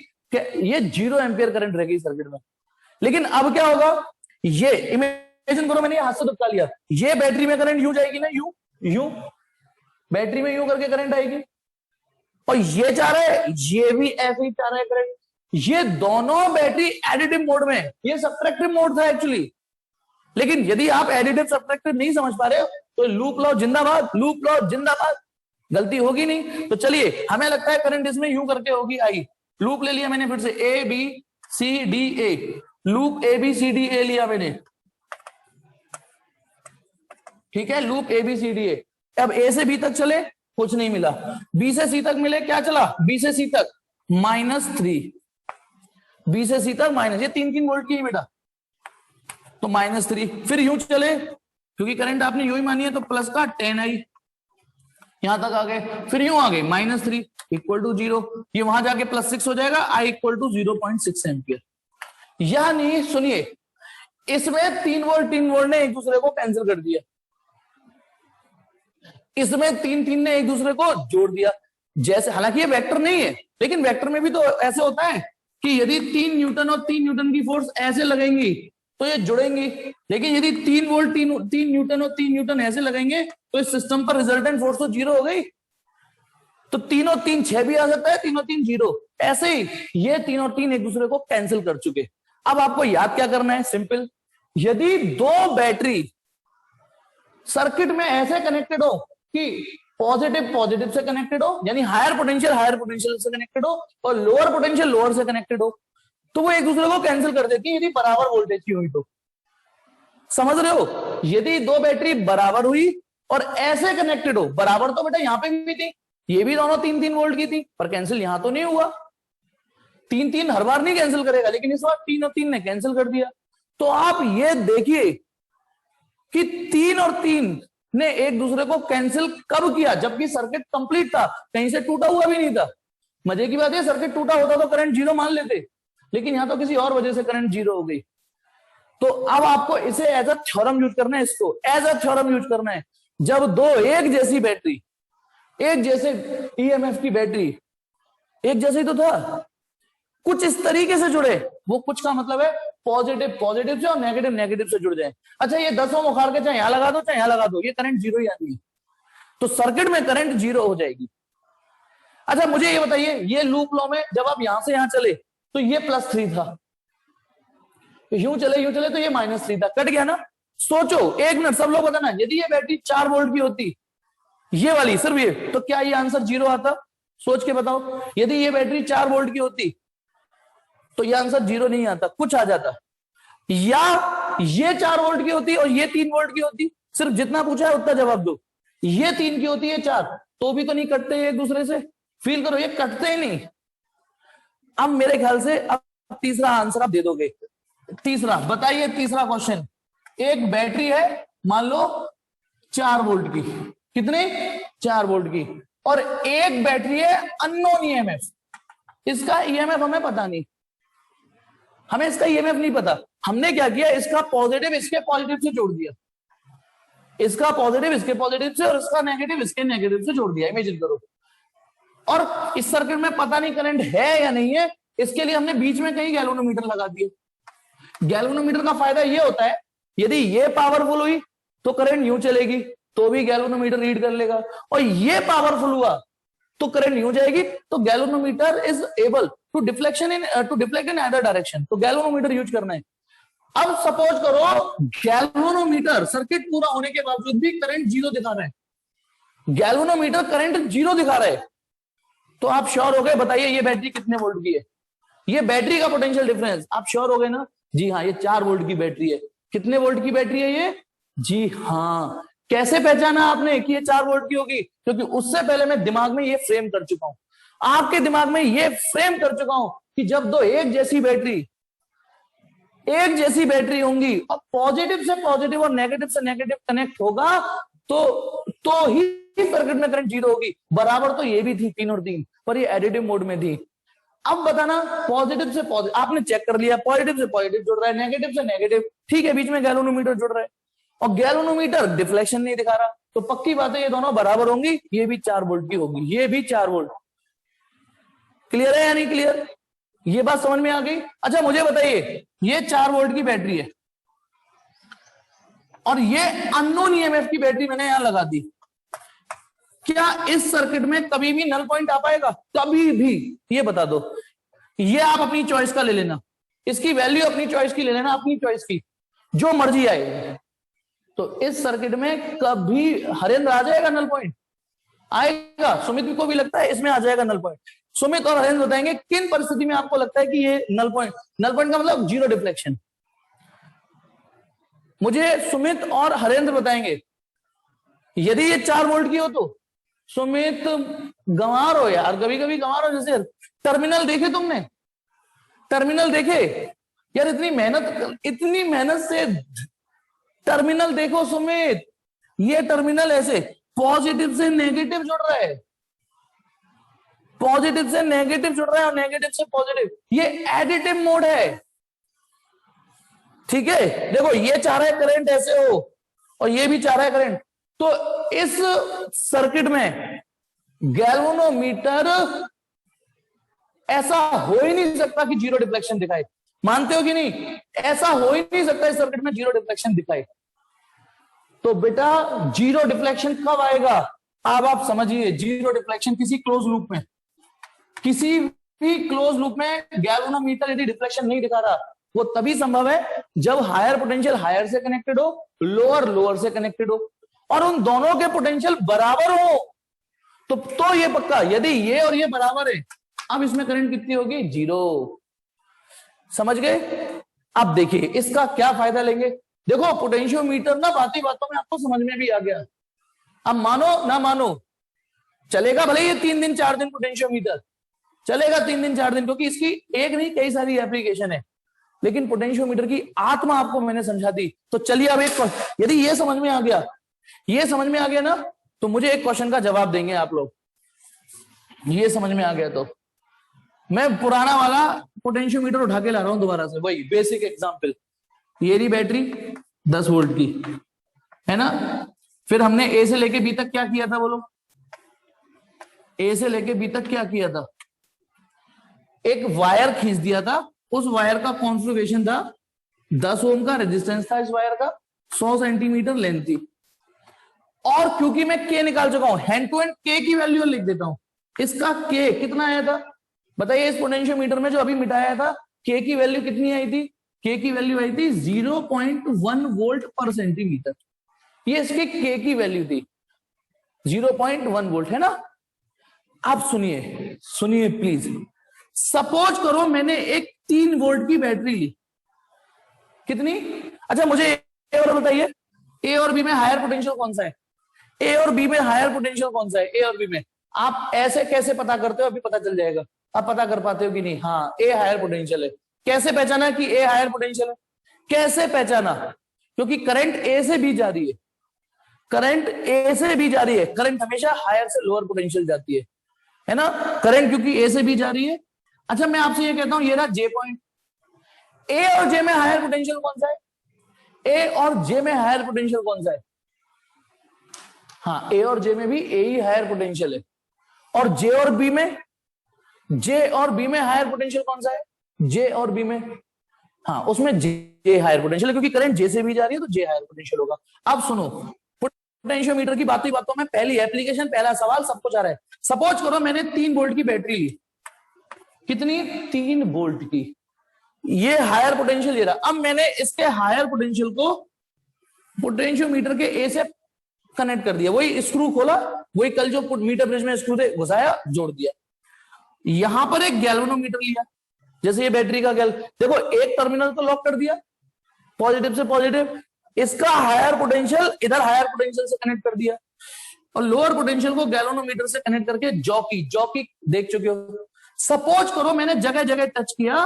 ये 0 एम्पियर करंट रहेगी सर्किट में। लेकिन अब क्या होगा, ये इमेजिन करो मैंने हाथ से धक्का लिया, ये बैटरी में करंट यूं जाएगी ना, यूं बैटरी में यूं करके करंट आएगी, और ये चाह रहा है ये भी ऐसे ही चाह रहा है करंट। ये दोनों बैटरी एडिटिव मोड में, ये सब्ट्रैक्टिव मोड था एक्चुअली। लेकिन यदि आप एडिटिव सब्ट्रैक्टिव नहीं समझ पा रहे हो तो लूप लॉ जिंदाबाद, लूप लॉ जिंदाबाद, गलती होगी नहीं। तो चलिए हमें लगता है करंट इसमें यूं करके होगी आई, लूप ले लिया मैंने फिर से A B C D A, loop A B C D A लिया मैंने, ठीक है, loop A B C D A. अब ए से बी तक चले कुछ नहीं मिला, बी से सी तक मिले, क्या चला, बी से सी तक -3, बी से सी तक माइनस, ये 3 वोल्ट की है बेटा, तो -3। फिर यूं चले क्योंकि करंट आपने यूं ही मानी है, तो प्लस का 10 आई, यहां तक आ गए, फिर यूं आ गए -3 इक्वल टू 0, ये वहां जाके +6 हो जाएगा, आई इक्वल टू 0.6 एम्पियर। यानी सुनिए इसमें 3 वोल्ट ने एक दूसरे को कैंसिल कर दिया, इसमें तीन तीन ने एक दूसरे को जोड़ दिया। जैसे हालांकि ये वेक्टर नहीं है, लेकिन वेक्टर में भी तो ऐसे होता है कि यदि 3 न्यूटन और 3 न्यूटन की फोर्स ऐसे लगेंगी तो ये जुड़ेंगी, लेकिन यदि 3 वोल्ट 3 न्यूटन और 3 न्यूटन ऐसे लगेंगे तो इस सिस्टम पर रिजल्टेंट फोर्स तो 0 हो गई। तो 3 और 3 6 भी आ सकता है, 3 और 3 0। ऐसे ही ये 3 और 3 एक दूसरे को कैंसिल कर चुके। अब आपको याद क्या करना है, सिंपल। यदि दो बैटरी सर्किट में ऐसे कनेक्टेड हो कि पॉजिटिव पॉजिटिव से कनेक्टेड हो, यानी हायर पोटेंशियल से कनेक्टेड हो, और लोअर पोटेंशियल लोअर से कनेक्टेड हो, तो वो एक दूसरे को कैंसिल कर देती है यदि बराबर वोल्टेज की हुई तो। समझ रहे हो? यदि दो बैटरी बराबर हुई और ऐसे कनेक्टेड हो, बराबर तो बेटा यहां पे भी थी, ये भी दोनों 3-3 वोल्ट की थी, पर कैंसिल यहां तो नहीं हुआ। 3-3 हर बार नहीं कैंसिल करेगा, लेकिन इस बार 3 और 3 ने कैंसिल कर दिया। तो आप ये देखिए कि 3 और 3 ने एक दूसरे को कैंसिल कब किया, जबकि सर्किट कंप्लीट था, कहीं से टूटा हुआ भी नहीं था। मजे की बात है, सर्किट टूटा होता तो करंट 0 मान लेते, लेकिन यहां तो किसी और वजह से करंट 0 हो गई। तो अब आपको इसे एज अ थ्योरम यूज करना है, इसको एज अ थ्योरम यूज करना है। जब दो एक जैसी बैटरी, एक जैसे ईएमएफ की बैटरी, एक जैसे तो था, कुछ इस तरीके से जुड़े, वो कुछ का मतलब है पॉजिटिव पॉजिटिव से और नेगेटिव नेगेटिव से जुड़ जाए। अच्छा, ये 10 ओम उखाड़ के चाहे यहां लगा दो चाहे यहां लगा दो, ये करंट 0 ही आती है, तो सर्किट में करंट 0 हो जाएगी। अच्छा मुझे ये बताइए, ये लूप लॉ में जब आप यहां से यहां चले तो ये +3 था, यूं चले तो ये -3 था, कट गया ना। सोचो एक मिनट सब लोग बताना, यदि ये बैटरी 4 वोल्ट की होती, ये वाली सिर्फ ये, तो क्या ये आंसर 0 आता? सोच के बताओ। यदि ये बैटरी 4 वोल्ट की होती तो ये आंसर 0 नहीं आता, कुछ आ जाता। या ये 4 वोल्ट की होती और ये 3 वोल्ट की होती, सिर्फ जितना पूछा है उतना जवाब दो। ये 3 की होती है 4, तो भी तो नहीं कटते एक दूसरे से, फील करो ये कटते ही नहीं। अब मेरे ख्याल से अब तीसरा आंसर आप दे दोगे। तीसरा बताइए, तीसरा क्वेश्चन, एक बैटरी है मान लो 4 वोल्ट की, कितने 4 वोल्ट की, और एक बैटरी है अननोन ईएमएफ, इसका ईएमएफ हमें पता नहीं, हमें इसका ईएमएफ नहीं पता। हमने क्या किया, इसका पॉजिटिव इसके पॉजिटिव से जोड़ दिया, इसका पॉजिटिव इसके पॉजिटिव से और इसका नेगेटिव इसके नेगेटिव से जोड़ दिया, इमेजिन करो। और इस सर्किट में पता नहीं करंट है या नहीं है, इसके लिए हमने बीच में कहीं गैल्वेनोमीटर लगा दिया। गैल्वेनोमीटर का फायदा ये होता है, यदि ये पावरफुल हुई तो करंट यूं चलेगी तो भी गैल्वेनोमीटर रीड कर लेगा, और ये पावरफुल हुआ तो करंट यूं जाएगी, तो galvanometer is able to deflect in other direction, तो गैल्वेनोमीटर यूज करना है। अब सपोज करो गैल्वेनोमीटर सर्किट पूरा होने के बावजूद भी करंट 0 दिखा रहा है, गैल्वेनोमीटर करंट 0 दिखा रहा है, तो आप श्योर हो गए, बताइए ये बैटरी कितने वोल्ट की है, ये बैटरी का पोटेंशियल डिफरेंस, आप श्योर हो गए ना? जी हाँ, ये 4 वोल्ट की बैटरी है। कितने वोल्ट की बैटरी है ये? जी हाँ। कैसे पहचाना आपने कि ये 4 वोल्ट की होगी? क्योंकि उससे पहले मैं दिमाग में ये फ्रेम कर चुका हूं, आपके दिमाग में ये फ्रेम कर चुका हूं कि जब दो एक जैसी बैटरी होंगी और पॉजिटिव से पॉजिटिव और नेगेटिव से नेगेटिव कनेक्ट होगा तो ही सर्किट में करंट 0 होगी। बराबर तो ये भी थी 3 और 3, पर ये एडिटिव मोड में थी। अब बताना, पॉजिटिव से पॉजिटिव आपने चेक कर लिया, पॉजिटिव से पॉजिटिव जुड़ रहा है, नेगेटिव से नेगेटिव, ठीक है, बीच में गैल्वेनोमीटर जुड़ रहा है और गैल्वेनोमीटर डिफ्लेक्शन नहीं दिखा रहा, तो पक्की बात है ये दोनों बराबर होंगी, ये भी 4 वोल्ट की होगी, ये भी 4 वोल्ट। क्लियर है या नहीं क्लियर? ये बात समझ में आ गई? अच्छा मुझे बताइए, ये 4 वोल्ट की बैटरी है और ये अननोन ईएमएफ की बैटरी मैंने यहां लगा दी, क्या इस सर्किट में कभी भी नल पॉइंट आ पाएगा? कभी भी? ये बता दो। ये आप अपनी चॉइस का ले लेना, इसकी वैल्यू अपनी चॉइस की ले लेना, अपनी चॉइस की, जो मर्जी आए। तो इस सर्किट में कभी हरेंद्र आ जाएगा नल पॉइंट? आएगा? सुमित को भी लगता है इसमें आ जाएगा नल पॉइंट? सुमित और हरेंद्र बताएंगे किन परिस्थिति में आपको लगता है कि ये नल पॉइंट का मतलब 0 डिफ्लेक्शन। मुझे सुमित और हरेंद्र बताएंगे। यदि ये 4 वोल्ट की हो तो सुमित गंवार हो यार, कभी कभी गंवार हो, जैसे टर्मिनल देखे तुमने? टर्मिनल देखे यार, इतनी मेहनत से टर्मिनल देखो सुमित, ये टर्मिनल ऐसे पॉजिटिव से नेगेटिव जुड़ रहा है, पॉजिटिव से नेगेटिव जुड़ रहा है और नेगेटिव से पॉजिटिव, ये एडिटिव मोड है, ठीक है। देखो ये चाह रहा है करंट ऐसे हो और ये भी चाह रहा है करंट, तो इस सर्किट में गैल्वेनोमीटर ऐसा हो ही नहीं सकता कि जीरो डिफ्लेक्शन दिखाए। मानते हो कि नहीं? ऐसा हो ही नहीं सकता इस सर्किट में जीरो डिफ्लेक्शन दिखाए। तो बेटा जीरो डिफ्लेक्शन कब आएगा? अब आप समझिए, जीरो डिफ्लेक्शन किसी क्लोज लूप में, किसी भी क्लोज लूप में गैल्वेनोमीटर यदि डिफ्लेक्शन नहीं दिखा रहा, वो तभी संभव है जब हायर पोटेंशियल हायर से कनेक्टेड हो, लोअर लोअर से कनेक्टेड हो, और उन दोनों के पोटेंशियल बराबर हो। तो ये पक्का, यदि ये और ये बराबर है, अब इसमें करंट कितनी होगी? जीरो। समझ गए? अब देखिए इसका क्या फायदा लेंगे। देखो पोटेंशियोमीटर ना बाती बातों में आपको समझ में भी आ गया। अब मानो ना मानो चलेगा, भले ये 3 दिन 4 दिन पोटेंशियोमीटर चलेगा, 3 दिन 4 दिन, क्योंकि इसकी एक नहीं कई सारी एप्लीकेशन है। लेकिन पोटेंशियोमीटर की आत्मा आपको मैंने समझा दी। तो चलिए अब एक, यदि ये समझ में आ गया, ये समझ में आ गया ना, तो मुझे एक क्वेश्चन का जवाब देंगे आप लोग। ये समझ में आ गया तो मैं पुराना वाला पोटेंशियोमीटर उठा के ला रहा हूं दोबारा से, वही बेसिक एग्जांपल। ये रही बैटरी 10 वोल्ट की, है ना। फिर हमने ए से लेके बी तक क्या किया था, बोलो? ए से लेके बी तक क्या किया था? एक वायर खींच दिया था। उस वायर का कॉन्फ़िगरेशन था 10 ओम का रेजिस्टेंस था, इस वायर का 100 सेंटीमीटर लेंथ थी। और क्योंकि मैं के निकाल चुका हूं, हैंड टू हैंड के की वैल्यू लिख देता हूं। इसका के कितना आया था बताइए? इस पोटेंशियोमीटर में जो अभी मिटाया था, के की वैल्यू कितनी आई थी? के की वैल्यू आई थी 0.1 वोल्ट पर सेंटीमीटर। ये इसकी के की वैल्यू थी 0.1 वोल्ट, है ना। अब सुनिए सुनिए प्लीज, सपोज करो मैंने एक 3 वोल्ट की बैटरी ली। कितनी? अच्छा मुझे ए और बताइए, ए और बी में हायर पोटेंशियल कौन सा है? ए और बी में हायर पोटेंशियल कौन सा है? ए और बी में। आप ऐसे कैसे पता करते हो? अभी पता चल जाएगा। आप पता कर पाते हो कि नहीं? हाँ, ए हायर पोटेंशियल है। कैसे पहचाना कि ए हायर पोटेंशियल है? कैसे पहचाना? क्योंकि करंट ए से भी जा रही है, करंट ए से भी जा रही है। करंट हमेशा हायर से लोअर पोटेंशियल जाती है ना। करंट क्योंकि ए से भी जा रही है। अच्छा मैं आपसे ये कहता हूं, ये रहा जे पॉइंट, ए और जे में हायर पोटेंशियल कौन सा है? ए और जे में हायर पोटेंशियल कौन सा है? हाँ, ए और जे में भी ए ही हायर पोटेंशियल है। और जे और बी में, जे और बी में हायर पोटेंशियल कौन सा है? जे और बी में, हाँ उसमें जे हायर पोटेंशियल है, क्योंकि करंट जे से भी जा रही है तो जे हायर पोटेंशियल होगा। अब सुनो, पोटेंशियोमीटर की बातों बातों में पहली एप्लीकेशन, पहला सवाल सबको जा रहा है। सपोज करो मैंने 3 वोल्ट की बैटरी ली। कितनी? 3 वोल्ट की। ये हायर पोटेंशियल ले रहा। अब मैंने इसके हायर पोटेंशियल को पोटेंशियोमीटर के ए से कनेक्ट कर दिया। वही स्क्रू खोला, वही कल जो मीटर ब्रिज में स्क्रू थे घुसाया, जोड़ दिया। यहां पर एक गैल्वेनोमीटर लिया, जैसे ये बैटरी का देखो एक टर्मिनल तो लॉक कर दिया पॉजिटिव से पॉजिटिव, इसका हायर पोटेंशियल इधर हायर पोटेंशियल से कनेक्ट कर दिया, और लोअर पोटेंशियल को गैल्वेनोमीटर से कनेक्ट करके जॉकी देख चुके हो। सपोज करो मैंने जगह जगह टच किया,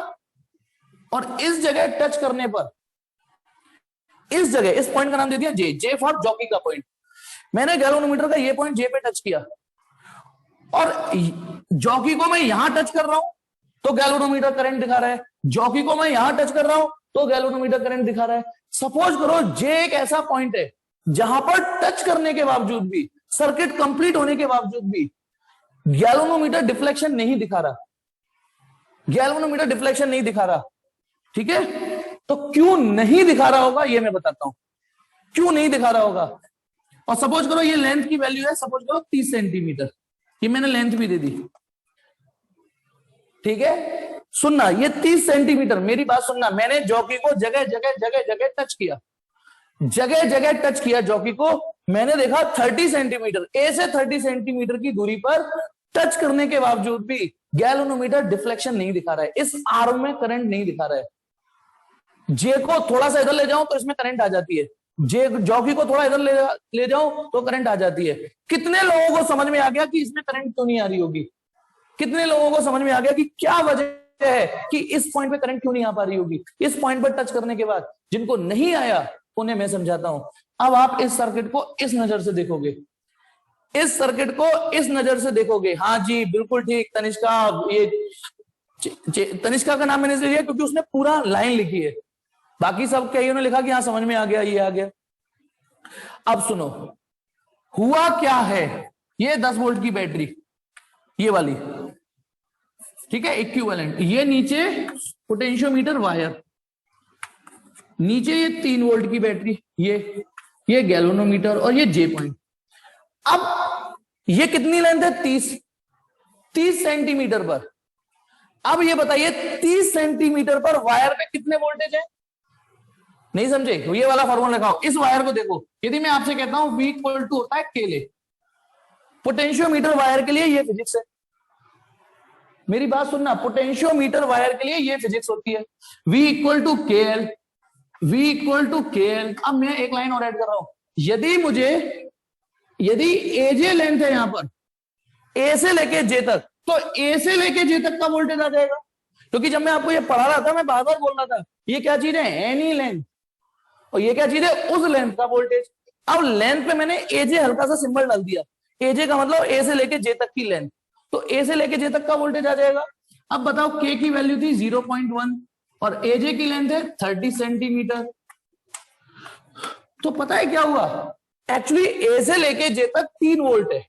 और इस जगह टच करने पर, इस जगह, इस पॉइंट का नाम दे दिया जे फॉर जॉकी का पॉइंट। मैंने गैल्वेनोमीटर का ये पॉइंट जे पे टच किया, और जॉकी को मैं यहां टच कर रहा हूं तो गैल्वेनोमीटर करंट दिखा रहा है, जॉकी को मैं यहां टच कर रहा हूं तो गैल्वेनोमीटर करंट दिखा रहा है। सपोज करो जे एक ऐसा पॉइंट है जहां पर टच करने के बावजूद भी, सर्किट कंप्लीट होने के बावजूद भी गैल्वेनोमीटर डिफ्लेक्शन नहीं दिखा रहा, गैल्वेनोमीटर डिफ्लेक्शन नहीं दिखा रहा, ठीक है। तो क्यों नहीं दिखा रहा होगा ये मैं बताता हूं, क्यों नहीं दिखा रहा होगा। और सपोज करो ये लेंथ की वैल्यू है, सपोज करो 30 सेंटीमीटर, ये मैंने लेंथ भी दे दी, ठीक है। सुनना, ये 30 सेंटीमीटर, मेरी बात सुनना, मैंने जॉकी को जगह जगह जगह जगह टच किया, जगह जगह टच किया जॉकी को। मैंने देखा 30 सेंटीमीटर, ए से 30 सेंटीमीटर की दूरी पर टच करने के बावजूद भी गैल्वेनोमीटर डिफ्लेक्शन नहीं दिखा रहा है, इस आर्म में करंट नहीं दिखा रहा है। जे को थोड़ा सा इधर ले जाऊं तो इसमें करंट आ जाती है, जे जॉकी को थोड़ा इधर ले जाऊं तो करंट आ जाती है। कितने लोगों को समझ में आ गया कि इसमें करंट क्यों नहीं आ रही होगी? कितने लोगों को समझ में आ गया कि क्या वजह है कि इस पॉइंट पे करंट क्यों नहीं आ पा रही होगी इस पॉइंट पर टच करने के बाद? जिनको नहीं आया उन्हें मैं समझाता हूं। अब आप इस सर्किट को इस नजर से देखोगे, इस सर्किट को इस नजर से देखोगे। हाँ जी बिल्कुल ठीक तनिष्का, ये तनिष्का का नाम मैंने लिया क्योंकि उसने पूरा लाइन लिखी है, बाकी सब कईयों ने लिखा कि हाँ समझ में आ गया, ये आ गया। अब सुनो, हुआ क्या है, ये 10 वोल्ट की बैटरी, ये वाली, ठीक है, इक्विवेलेंट, ये नीचे पोटेंशियोमीटर वायर, नीचे ये 3 वोल्ट की बैटरी, ये गैल्वेनोमीटर और ये जे पॉइंट। अब ये कितनी लेंथ है, 30 सेंटीमीटर पर। अब ये बताइए 30 सेंटीमीटर पर वायर पे कितने वोल्टेज है, नहीं समझे, ये वाला फॉर्मूला लगाओ, इस वायर को देखो, यदि मैं आपसे कहता हूं V इक्वल टू होता है केले, पोटेंशियोमीटर वायर के लिए ये फिजिक्स है, मेरी बात सुनना, पोटेंशियोमीटर वायर के लिए ये फिजिक्स होती है, V इक्वल टू के एल, V इक्वल टू के एल। अब मैं एक लाइन और ऐड कर रहा हूं, यदि एजे लेंथ है यहां पर, ए से लेके जे तक, तो ए से लेके जे तक का वोल्टेज आ जाएगा, क्योंकि जब मैं आपको ये पढ़ा रहा था मैं बार बार बोल रहा था ये क्या चीज है, एनी लेंथ, और ये क्या चीज है, उस लेंथ का वोल्टेज। अब लेंथ पे मैंने एजे हल्का सा सिंबल डाल दिया, एजे का मतलब ए से लेके जे तक की लेंथ, तो ए से लेके जे तक का वोल्टेज आ जाएगा। अब बताओ के की वैल्यू थी 0.1 और एजे की लेंथ है 30 सेंटीमीटर, तो पता है क्या हुआ, एक्चुअली ए से लेके जे तक 3 वोल्ट है,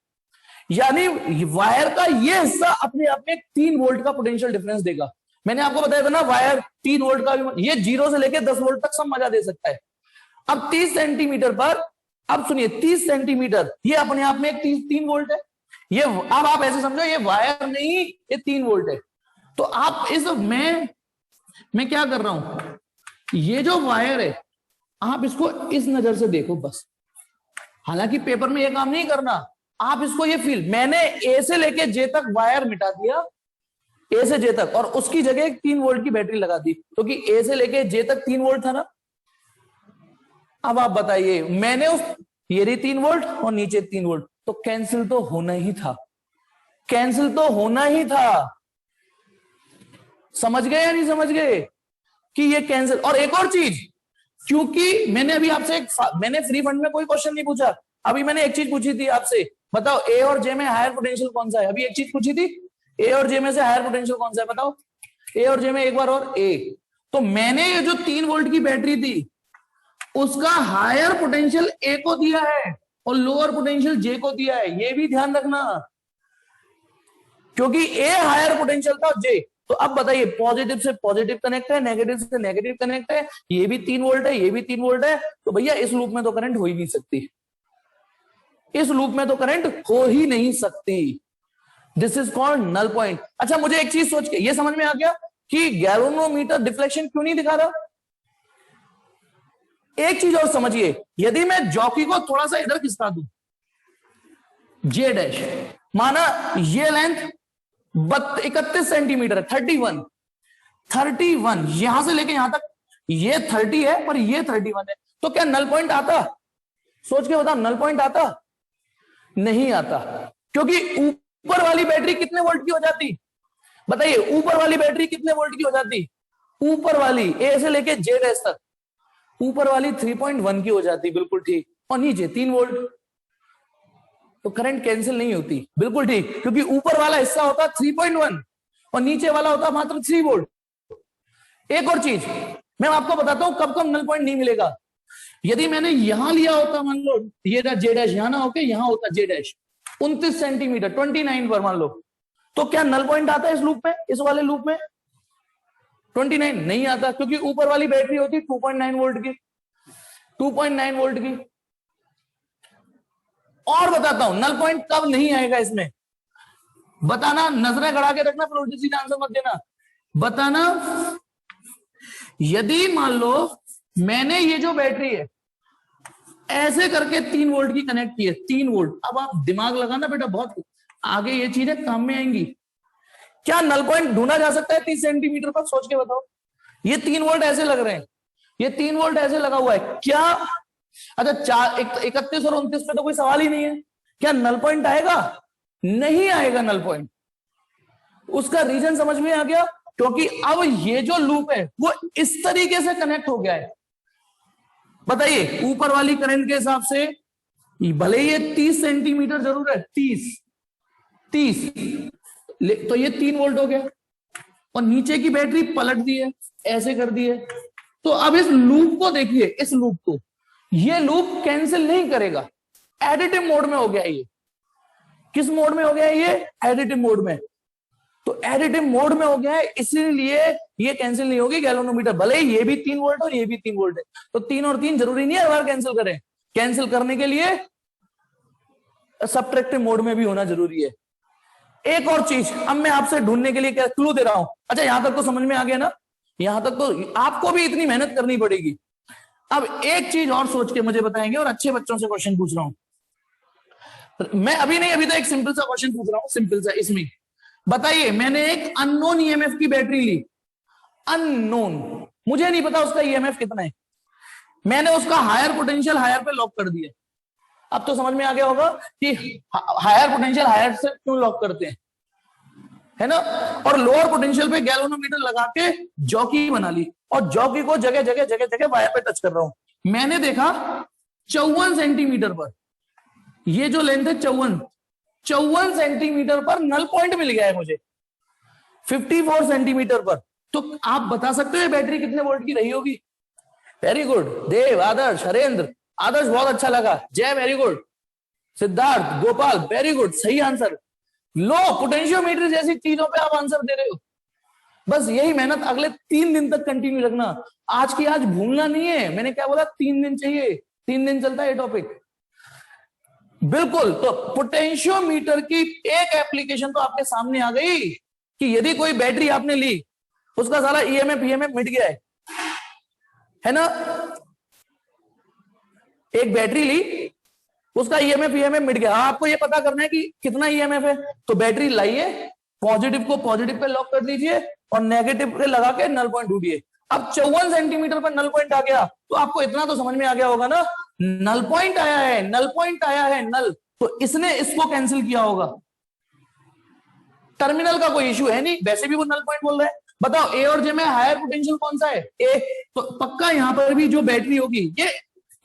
यानी वायर का ये हिस्सा अपने आप में 3 वोल्ट का पोटेंशियल डिफरेंस देगा। मैंने आपको बताया था ना, वायर 3 वोल्ट का भी, ये 0 से लेके 10 वोल्ट तक सब मजा दे सकता है। अब 30 सेंटीमीटर पर, अब सुनिए 30 सेंटीमीटर ये अपने आप में 3 वोल्ट है, ये अब आप ऐसे समझो ये वायर नहीं, ये 3 वोल्ट है। तो आप इस मैं क्या कर रहा हूं, ये जो वायर है आप इसको इस नजर से देखो बस, हालांकि पेपर में ये काम नहीं करना, आप इसको ये फील, मैंने ए से लेके जे तक वायर मिटा दिया, ए से जे तक, और उसकी जगह 3 वोल्ट की बैटरी लगा दी, क्योंकि ए से लेके जे तक 3 वोल्ट था ना। अब आप बताइए, मैंने उस ये 3 वोल्ट और नीचे 3 वोल्ट, तो कैंसिल तो होना ही था, कैंसिल तो होना ही था, समझ गए या नहीं समझ गए कि ये कैंसिल। और एक और चीज, क्योंकि मैंने अभी आपसे मैंने फ्री फंड में कोई क्वेश्चन नहीं पूछा, अभी मैंने एक चीज पूछी थी आपसे, बताओ ए और जे में हायर पोटेंशियल कौन सा है, अभी एक चीज पूछी थी, ए और जे में से हायर पोटेंशियल कौन सा है, बताओ ए और जे में, एक बार और, ए। तो मैंने ये जो 3 वोल्ट की बैटरी थी उसका हायर पोटेंशियल ए को दिया है और लोअर पोटेंशियल जे को दिया है, ये भी ध्यान रखना, क्योंकि ए हायर पोटेंशियल था जे। तो अब बताइए, पॉजिटिव से पॉजिटिव कनेक्ट है, नेगेटिव से नेगेटिव कनेक्ट है, ये भी 3 वोल्ट है, ये भी 3 वोल्ट है, तो भैया इस लूप में तो करंट हो ही नहीं सकती, इस लूप में तो करंट हो ही नहीं सकती, this is called null point. अच्छा, मुझे एक चीज सोच के ये समझ में आ गया कि गैल्वेनोमीटर डिफ्लेक्शन क्यों नहीं दिखा रहा। एक चीज और समझिए, यदि मैं जॉकी को थोड़ा सा इधर खिसका दूं, जे डैश, माना ये लेंथ 31 सेंटीमीटर है, 31 यहां से लेके यहां तक ये 30 है पर ये 31 है, तो क्या नल पॉइंट आता, सोच के बताओ, नल पॉइंट आता, नहीं आता, क्योंकि ऊपर वाली बैटरी कितने वोल्ट की हो जाती, बताइए, ऊपर वाली बैटरी कितने वोल्ट की हो जाती, ऊपर वाली ए से लेके जे डैश तक, ऊपर वाली 3.1 की हो जाती, बिल्कुल ठीक, और नीचे 3 वोल्ट, तो करंट कैंसिल नहीं होती, बिल्कुल ठीक, क्योंकि ऊपर वाला हिस्सा होता 3.1 और नीचे वाला होता मात्र 3 वोल्ट। एक और चीज मैं आपको बताता हूं कब कब नल पॉइंट नहीं मिलेगा, यदि मैंने यहां लिया होता, मान लो ये जे डैश यहां ना होके यहां होता जे डैश 29 सेंटीमीटर 29 पर मान लो, तो क्या नल पॉइंट आता है इस लूप में, इस वाले लूप में 29 नहीं आता, क्योंकि ऊपर वाली बैटरी होती 2.9 वोल्ट की, 2.9 वोल्ट की। और बताता हूं नल पॉइंट कब नहीं आएगा इसमें, बताना, नजरें गड़ा के रखना, फिर उल्टी सीधा आंसर मत देना, बताना, यदि मान लो मैंने ये जो बैटरी है ऐसे करके 3 वोल्ट की कनेक्ट की है, 3 वोल्ट, अब आप दिमाग लगाना बेटा, बहुत आगे ये चीजें काम में आएंगी। क्या नल पॉइंट ढूंढा जा सकता है 30 सेंटीमीटर पर, सोच के बताओ, ये 3 वोल्ट ऐसे लग रहे हैं, ये 3 वोल्ट ऐसे लगा हुआ है, क्या, अच्छा 31 और 29 पे तो कोई सवाल ही नहीं है, क्या नल पॉइंट आएगा, नहीं आएगा नल पॉइंट। उसका रीजन समझ में आ गया, क्योंकि अब ये जो लूप है वो इस तरीके से कनेक्ट हो गया है। बताइए, ऊपर वाली करंट के हिसाब से भले ये 30 सेंटीमीटर जरूर है, 30 तो ये 3 वोल्ट हो गया, और नीचे की बैटरी पलट दी है, ऐसे कर दी है, तो अब इस लूप को देखिए, इस लूप को, ये लूप कैंसिल नहीं करेगा, एडिटिव मोड में हो गया ये। किस मोड में हो गया ये? एडिटिव मोड में। तो एडिटिव मोड में हो गया है, इसीलिए ये कैंसिल नहीं होगी गैल्वेनोमीटर, भले ही ये भी 3 वोल्ट और ये भी 3 वोल्ट है। तो 3 और 3 जरूरी नहीं है हर बार कैंसिल करें। कैंसिल करने के लिए सब्ट्रैक्टिव मोड में भी होना जरूरी है। एक और चीज अब मैं आपसे ढूंढने के लिए क्या क्लू दे रहा हूं। अच्छा, यहां तक तो समझ में आ गया ना? यहां तक तो आपको भी इतनी मेहनत करनी पड़ेगी। अब एक चीज और सोच के मुझे बताएंगे, और अच्छे बच्चों से क्वेश्चन पूछ रहा हूं मैं, अभी नहीं, अभी तो एक सिंपल सा क्वेश्चन पूछ रहा हूं, सिंपल सा। इसमें बताइए, मैंने एक अननोन ईएमएफ की बैटरी ली, अननोन, मुझे नहीं पता उसका ईएमएफ कितना है, मैंने उसका हायर पोटेंशियल हायर पे लॉक कर दिया। अब तो समझ में आ गया होगा कि हायर पोटेंशियल हायर से क्यों लॉक करते हैं, है ना? और लोअर पोटेंशियल पे गैल्वेनोमीटर लगा के जॉकी बना ली, और जॉकी को जगह जगह जगह जगह वायर पे टच कर रहा हूं। मैंने देखा 54 सेंटीमीटर पर, ये जो लेंथ है 54 सेंटीमीटर पर नल पॉइंट मिल गया है मुझे, 54 सेंटीमीटर पर। तो आप बता सकते हो बैटरी कितने वोल्ट की रही होगी? वेरी गुड देव, आदर्श, हरेंद्र, आदर्श बहुत अच्छा लगा, जय very good, Siddharth, Gopal very good, सही आंसर। लो, पोटेंशियोमीटर जैसी चीजों पे आप आंसर दे रहे हो। बस यही मेहनत अगले 3 दिन तक कंटिन्यू रखना, आज की आज भूलना नहीं है। मैंने क्या बोला? 3 दिन चाहिए, 3 दिन चलता है ये टॉपिक। बिल्कुल। तो पोटेंशियोमीटर की एक एप्लीकेशन तो आपके सामने आ गई कि यदि कोई बैटरी आपने ली, उसका सारा ईएमएफ मिट गया है ना? एक बैटरी ली, उसका ईएमएफ मिट गया। आपको ये पता करना है कि कितना ईएमएफ है, तो बैटरी लाइए, पॉजिटिव को पॉजिटिव पे लॉक कर दीजिए और नेगेटिव पे लगा के नल पॉइंट ढूंढिए। अब 54 सेंटीमीटर पर नल पॉइंट आ गया, तो आपको इतना तो समझ में आ गया होगा ना, नल पॉइंट आया है, नल पॉइंट आया है, नल, तो इसने इसको कैंसिल किया होगा। टर्मिनल का कोई इश्यू है नहीं, वैसे भी वो नल पॉइंट बोल रहा है। बताओ ए और जे में हायर पोटेंशियल कौन सा है? ए। तो पक्का यहां पर भी जो बैटरी होगी,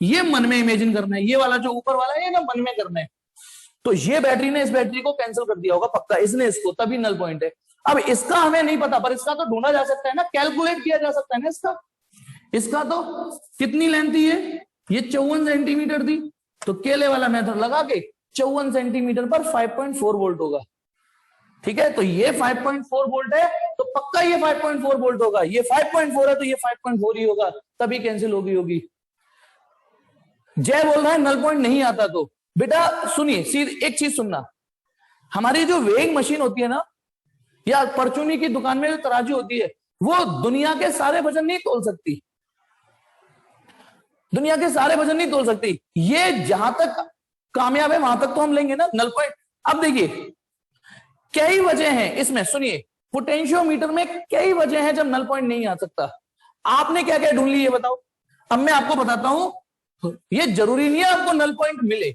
ये मन में इमेजिन करना है, ये वाला जो ऊपर वाला है ना, मन में करना है। तो ये बैटरी ने इस बैटरी को कैंसिल कर दिया होगा पक्का, इसने इसको, तभी नल पॉइंट है। अब इसका हमें नहीं पता, पर इसका तो ढूंढा जा सकता है ना, कैलकुलेट किया जा सकता है ना इसका तो कितनी लेंथ थी ये 54 सेंटीमीटर थी, तो केले वाला मेथड लगा के 54 सेंटीमीटर पर 5.4 वोल्ट होगा। ठीक है, तो ये 5.4 वोल्ट है, तो पक्का ये 5.4 वोल्ट होगा। ये 5.4 है तो ये 5.4 ही होगा, तभी कैंसिल होगी। जय बोल रहा है नल पॉइंट नहीं आता। तो बेटा सुनिए, सीधे एक चीज सुनना, हमारी जो वेइंग मशीन होती है ना, या परचूनी की दुकान में जो तराजू होती है, वो दुनिया के सारे वजन नहीं तोल सकती, दुनिया के सारे वजन नहीं तोल सकती। ये जहां तक कामयाब है वहां तक तो हम लेंगे ना नल पॉइंट। अब देखिए कई वजह हैं इसमें, सुनिए, पोटेंशियोमीटर में कई वजह हैं जब नल पॉइंट नहीं आ सकता। आपने क्या क्या ढूंढ ली ये बताओ। अब मैं आपको बताता हूं, ये जरूरी नहीं है आपको नल पॉइंट मिले।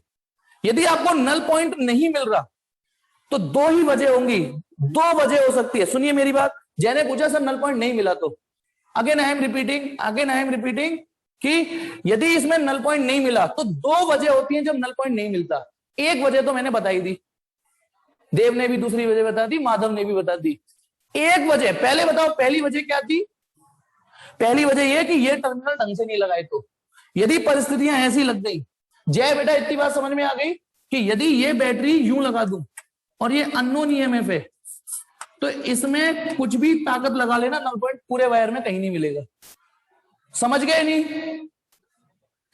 यदि आपको नल पॉइंट नहीं मिल रहा तो 2 ही वजह होंगी, 2 वजह हो सकती है। सुनिए मेरी बात, जैने पूछा सर नल पॉइंट नहीं मिला, तो अगेन आई एम रिपीटिंग कि यदि इसमें नल पॉइंट नहीं मिला तो 2 वजह होती हैं जब नल पॉइंट नहीं मिलता। एक वजह तो मैंने बताई दी, देव ने भी दूसरी वजह बता दी, माधव ने भी बता दी। एक वजह पहले बताओ, पहली वजह क्या थी? पहली वजह यह कि ये टर्मिनल ढंग से नहीं लगाए। तो यदि परिस्थितियां ऐसी लग गई, जय बेटा इतनी बात समझ में आ गई कि यदि ये बैटरी यूं लगा दूं और ये अननोन ईएमएफ है, तो इसमें कुछ भी ताकत लगा लेना, नल पॉइंट पूरे वायर में कहीं नहीं मिलेगा। समझ गए नहीं?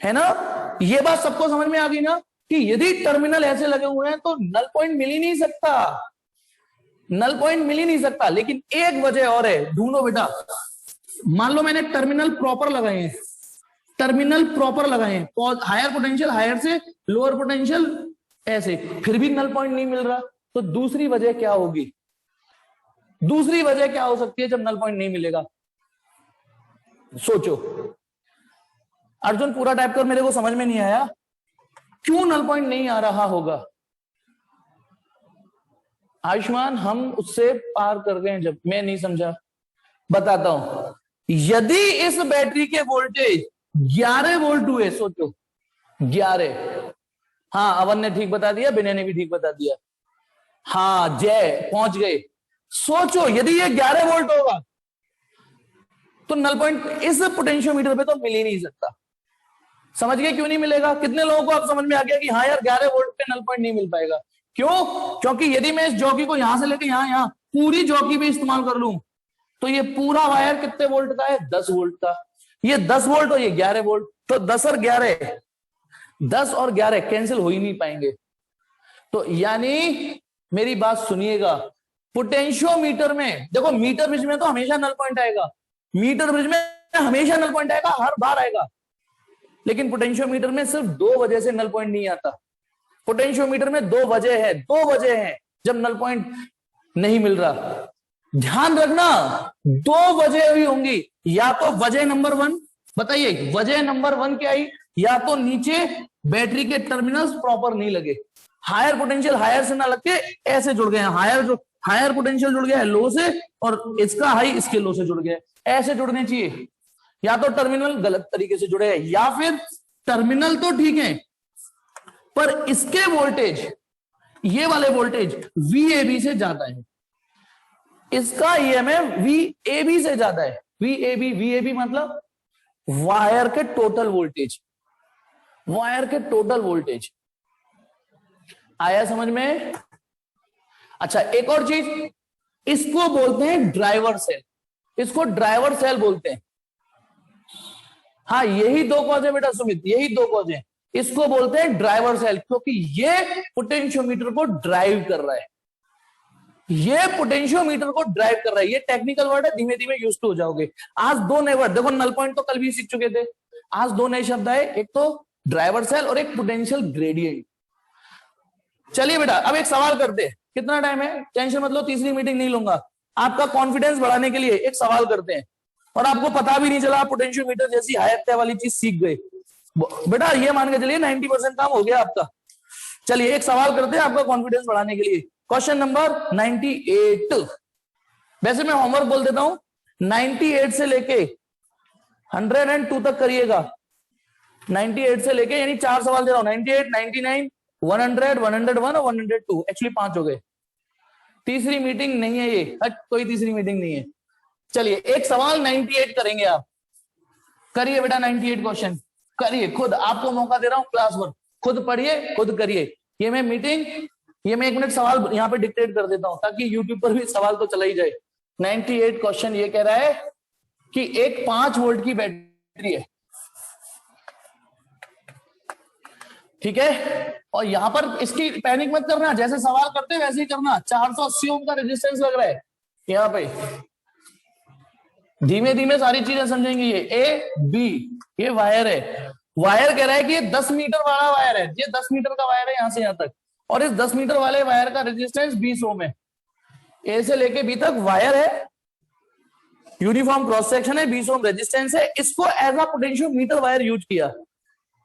है ना? ये बात सबको समझ में आ गई ना कि यदि टर्मिनल ऐसे लगे हुए हैं तो नल पॉइंट मिल ही नहीं सकता, नल पॉइंट मिल ही नहीं सकता। लेकिन एक वजह और है, ढूंढो बेटा। मान लो मैंने टर्मिनल प्रॉपर लगाए हैं, टर्मिनल प्रॉपर लगाए हैं, हायर पोटेंशियल हायर से, लोअर पोटेंशियल ऐसे, फिर भी नल पॉइंट नहीं मिल रहा, तो दूसरी वजह क्या होगी? दूसरी वजह क्या हो सकती है जब नल पॉइंट नहीं मिलेगा? सोचो। अर्जुन पूरा टाइप कर, मेरे को समझ में नहीं आया क्यों नल पॉइंट नहीं आ रहा होगा। आयुष्मान हम उससे पार कर गए, जब मैं नहीं समझा बताता हूं। यदि इस बैटरी के वोल्टेज 11 वोल्ट हुए, सोचो 11, हाँ अवन ने ठीक बता दिया, विनय ने भी ठीक बता दिया, हाँ जय पहुंच गए। सोचो यदि ये 11 वोल्ट होगा तो नल पॉइंट इस पोटेंशियोमीटर पे तो मिल ही नहीं सकता। समझ गए क्यों नहीं मिलेगा? कितने लोगों को अब समझ में आ गया कि हाँ यार 11 वोल्ट पे नल पॉइंट नहीं मिल पाएगा? क्यों? क्योंकि यदि मैं इस जॉकी को यहां से लेके यहां पूरी जॉकी भी इस्तेमाल कर लूं तो ये पूरा वायर कितने वोल्ट का है? 10 वोल्ट का। ये 10 वोल्ट और ये 11 वोल्ट, तो 10 और 11, 10 और 11 कैंसिल हो ही नहीं पाएंगे। तो यानी मेरी बात सुनिएगा, पोटेंशियोमीटर में देखो, मीटर ब्रिज में तो हमेशा नल पॉइंट आएगा, मीटर ब्रिज में हमेशा नल पॉइंट आएगा, हर बार आएगा। लेकिन पोटेंशियोमीटर में सिर्फ 2 वजह से नल पॉइंट नहीं आता। पोटेंशियोमीटर में 2 वजह है, 2 वजह है जब नल पॉइंट नहीं मिल रहा। ध्यान रखना, 2 वजह भी होंगी। या तो वजह नंबर 1, बताइए वजह नंबर 1 क्या आई? या तो नीचे बैटरी के टर्मिनल्स प्रॉपर नहीं लगे, हायर पोटेंशियल हायर से ना लग के ऐसे जुड़ गए हैं, हायर पोटेंशियल जुड़ गया है लो से, और इसका हाई इसके लो से जुड़ गया है, ऐसे जुड़ने चाहिए। या तो टर्मिनल गलत तरीके से जुड़े हैं, या फिर टर्मिनल तो ठीक है पर इसके वोल्टेज, ये वाले वोल्टेज VAB से ज्यादा है, इसका EMF VAB से ज्यादा है। VAB मतलब वायर के टोटल वोल्टेज, वायर के टोटल वोल्टेज। आया समझ में? अच्छा, एक और चीज, इसको बोलते हैं ड्राइवर सेल, इसको ड्राइवर सेल बोलते हैं। हाँ, यही 2 कॉज है बेटा सुमित, यही 2 कॉज है। इसको बोलते हैं ड्राइवर सेल, क्योंकि ये पोटेंशियोमीटर को ड्राइव कर रहा है, ये पोटेंशियोमीटर को ड्राइव कर रहा है। ये टेक्निकल वर्ड है, धीमे धीमे यूज टू हो जाओगे। आज 2 नए वर्ड देखो, नल पॉइंट तो कल भी सीख चुके थे, आज 2 नए शब्द आए, एक तो ड्राइवर सेल और एक पोटेंशियल ग्रेडियंट। चलिए बेटा, अब एक सवाल करते हैं, कितना टाइम है? टेंशन मत लो, तीसरी मीटिंग नहीं लूंगा। आपका कॉन्फिडेंस बढ़ाने के लिए एक सवाल करते हैं, और आपको पता भी नहीं चला पोटेंशियोमीटर जैसी हायर वाली चीज सीख गए बेटा, ये मान के चलिए 90% काम हो गया आपका। चलिए एक सवाल करते हैं आपका कॉन्फिडेंस बढ़ाने के लिए। क्वेश्चन नंबर 98, वैसे मैं होमवर्क बोल देता हूं, 98 से लेके 102 तक करिएगा। 98 से लेके, यानी 4 सवाल दे रहा हूं, 98, 99, 100, 101 और 102, एक्चुअली 5 हो गए। तीसरी मीटिंग नहीं है ये, कोई तीसरी मीटिंग नहीं है। चलिए एक सवाल 98 करेंगे आप, करिए बेटा 98 क्वेश्चन करिए, खुद आपको मौका दे रहा हूं, क्लास वर्क खुद पढ़िए, खुद करिए। ये मैं 1 मिनट सवाल यहां पे डिक्टेट कर देता हूं, ताकि यूट्यूब पर भी सवाल तो चला ही जाए। 98 क्वेश्चन ये कह रहा है कि एक 5 वोल्ट की बैटरी है, ठीक है, और यहां पर इसकी पैनिक मत करना, जैसे सवाल करते हैं वैसे ही करना। 480 ओम का रेजिस्टेंस लग रहा है यहां पे, धीमे धीमे सारी चीजें समझेंगे। ये A B, ये वायर है, वायर कह रहा है कि ये 10 मीटर वाला वायर है, ये 10 मीटर का वायर है यहां से यहां तक, और इस 10 मीटर वाले वायर का रेजिस्टेंस 20 ओम है। ए से लेके बी तक वायर है, यूनिफॉर्म क्रॉस सेक्शन है, 20 ओम रेजिस्टेंस है। इसको as a potentiometer wire use किया,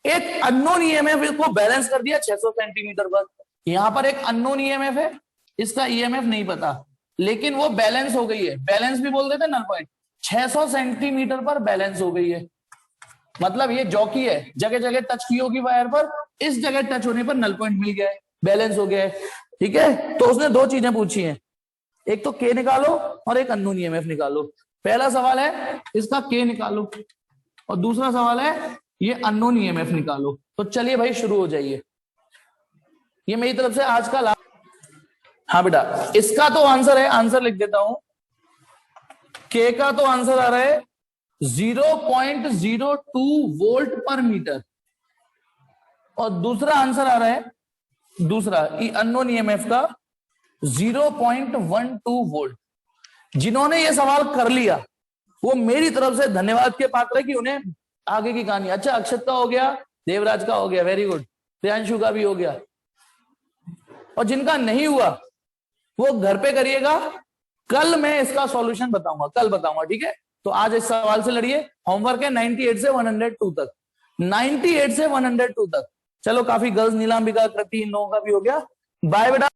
एक अननोन ईएमएफ इसको बैलेंस कर दिया 600 सेंटीमीटर पर। यहां पर एक अननोन ईएमएफ है, इसका ईएमएफ नहीं पता, लेकिन वो बैलेंस हो गई है, बैलेंस भी बोल देते नल पॉइंट, 600 सेंटीमीटर पर बैलेंस हो गई है। मतलब ये जॉकी है, जगह जगह टच की होगी वायर पर, इस जगह टच होने पर नल पॉइंट मिल गया है, बैलेंस हो गया है, ठीक है। तो उसने 2 चीजें पूछी हैं, एक तो के निकालो और एक अननोन ईएमएफ निकालो। पहला सवाल है इसका के निकालो, और दूसरा सवाल है ये अननोन ईएमएफ निकालो। तो चलिए भाई शुरू हो जाइए, ये मेरी तरफ से आज का हाँ बेटा, इसका तो आंसर है, आंसर लिख देता हूं, के का तो आंसर आ रहा है 0.02 वोल्ट पर मीटर, और दूसरा आंसर आ रहा है, दूसरा अननोन ईएमएफ का 0.12 वोल्ट। जिन्होंने ये सवाल कर लिया वो मेरी तरफ से धन्यवाद के पात्र है कि उन्हें आगे की कहानी। अच्छा, अक्षत का हो गया, देवराज का हो गया, वेरी गुड, प्रियांशु का भी हो गया, और जिनका नहीं हुआ वो घर पे करिएगा, कल मैं इसका सॉल्यूशन बताऊंगा, कल बताऊंगा, ठीक है। तो आज इस सवाल से लड़िए, होमवर्क है 98 से 102 तक, 98 से 102 तक। चलो काफी गर्ल्स, नीलांबिका, कृति, इन लोगों का भी हो गया। बाय बेटा।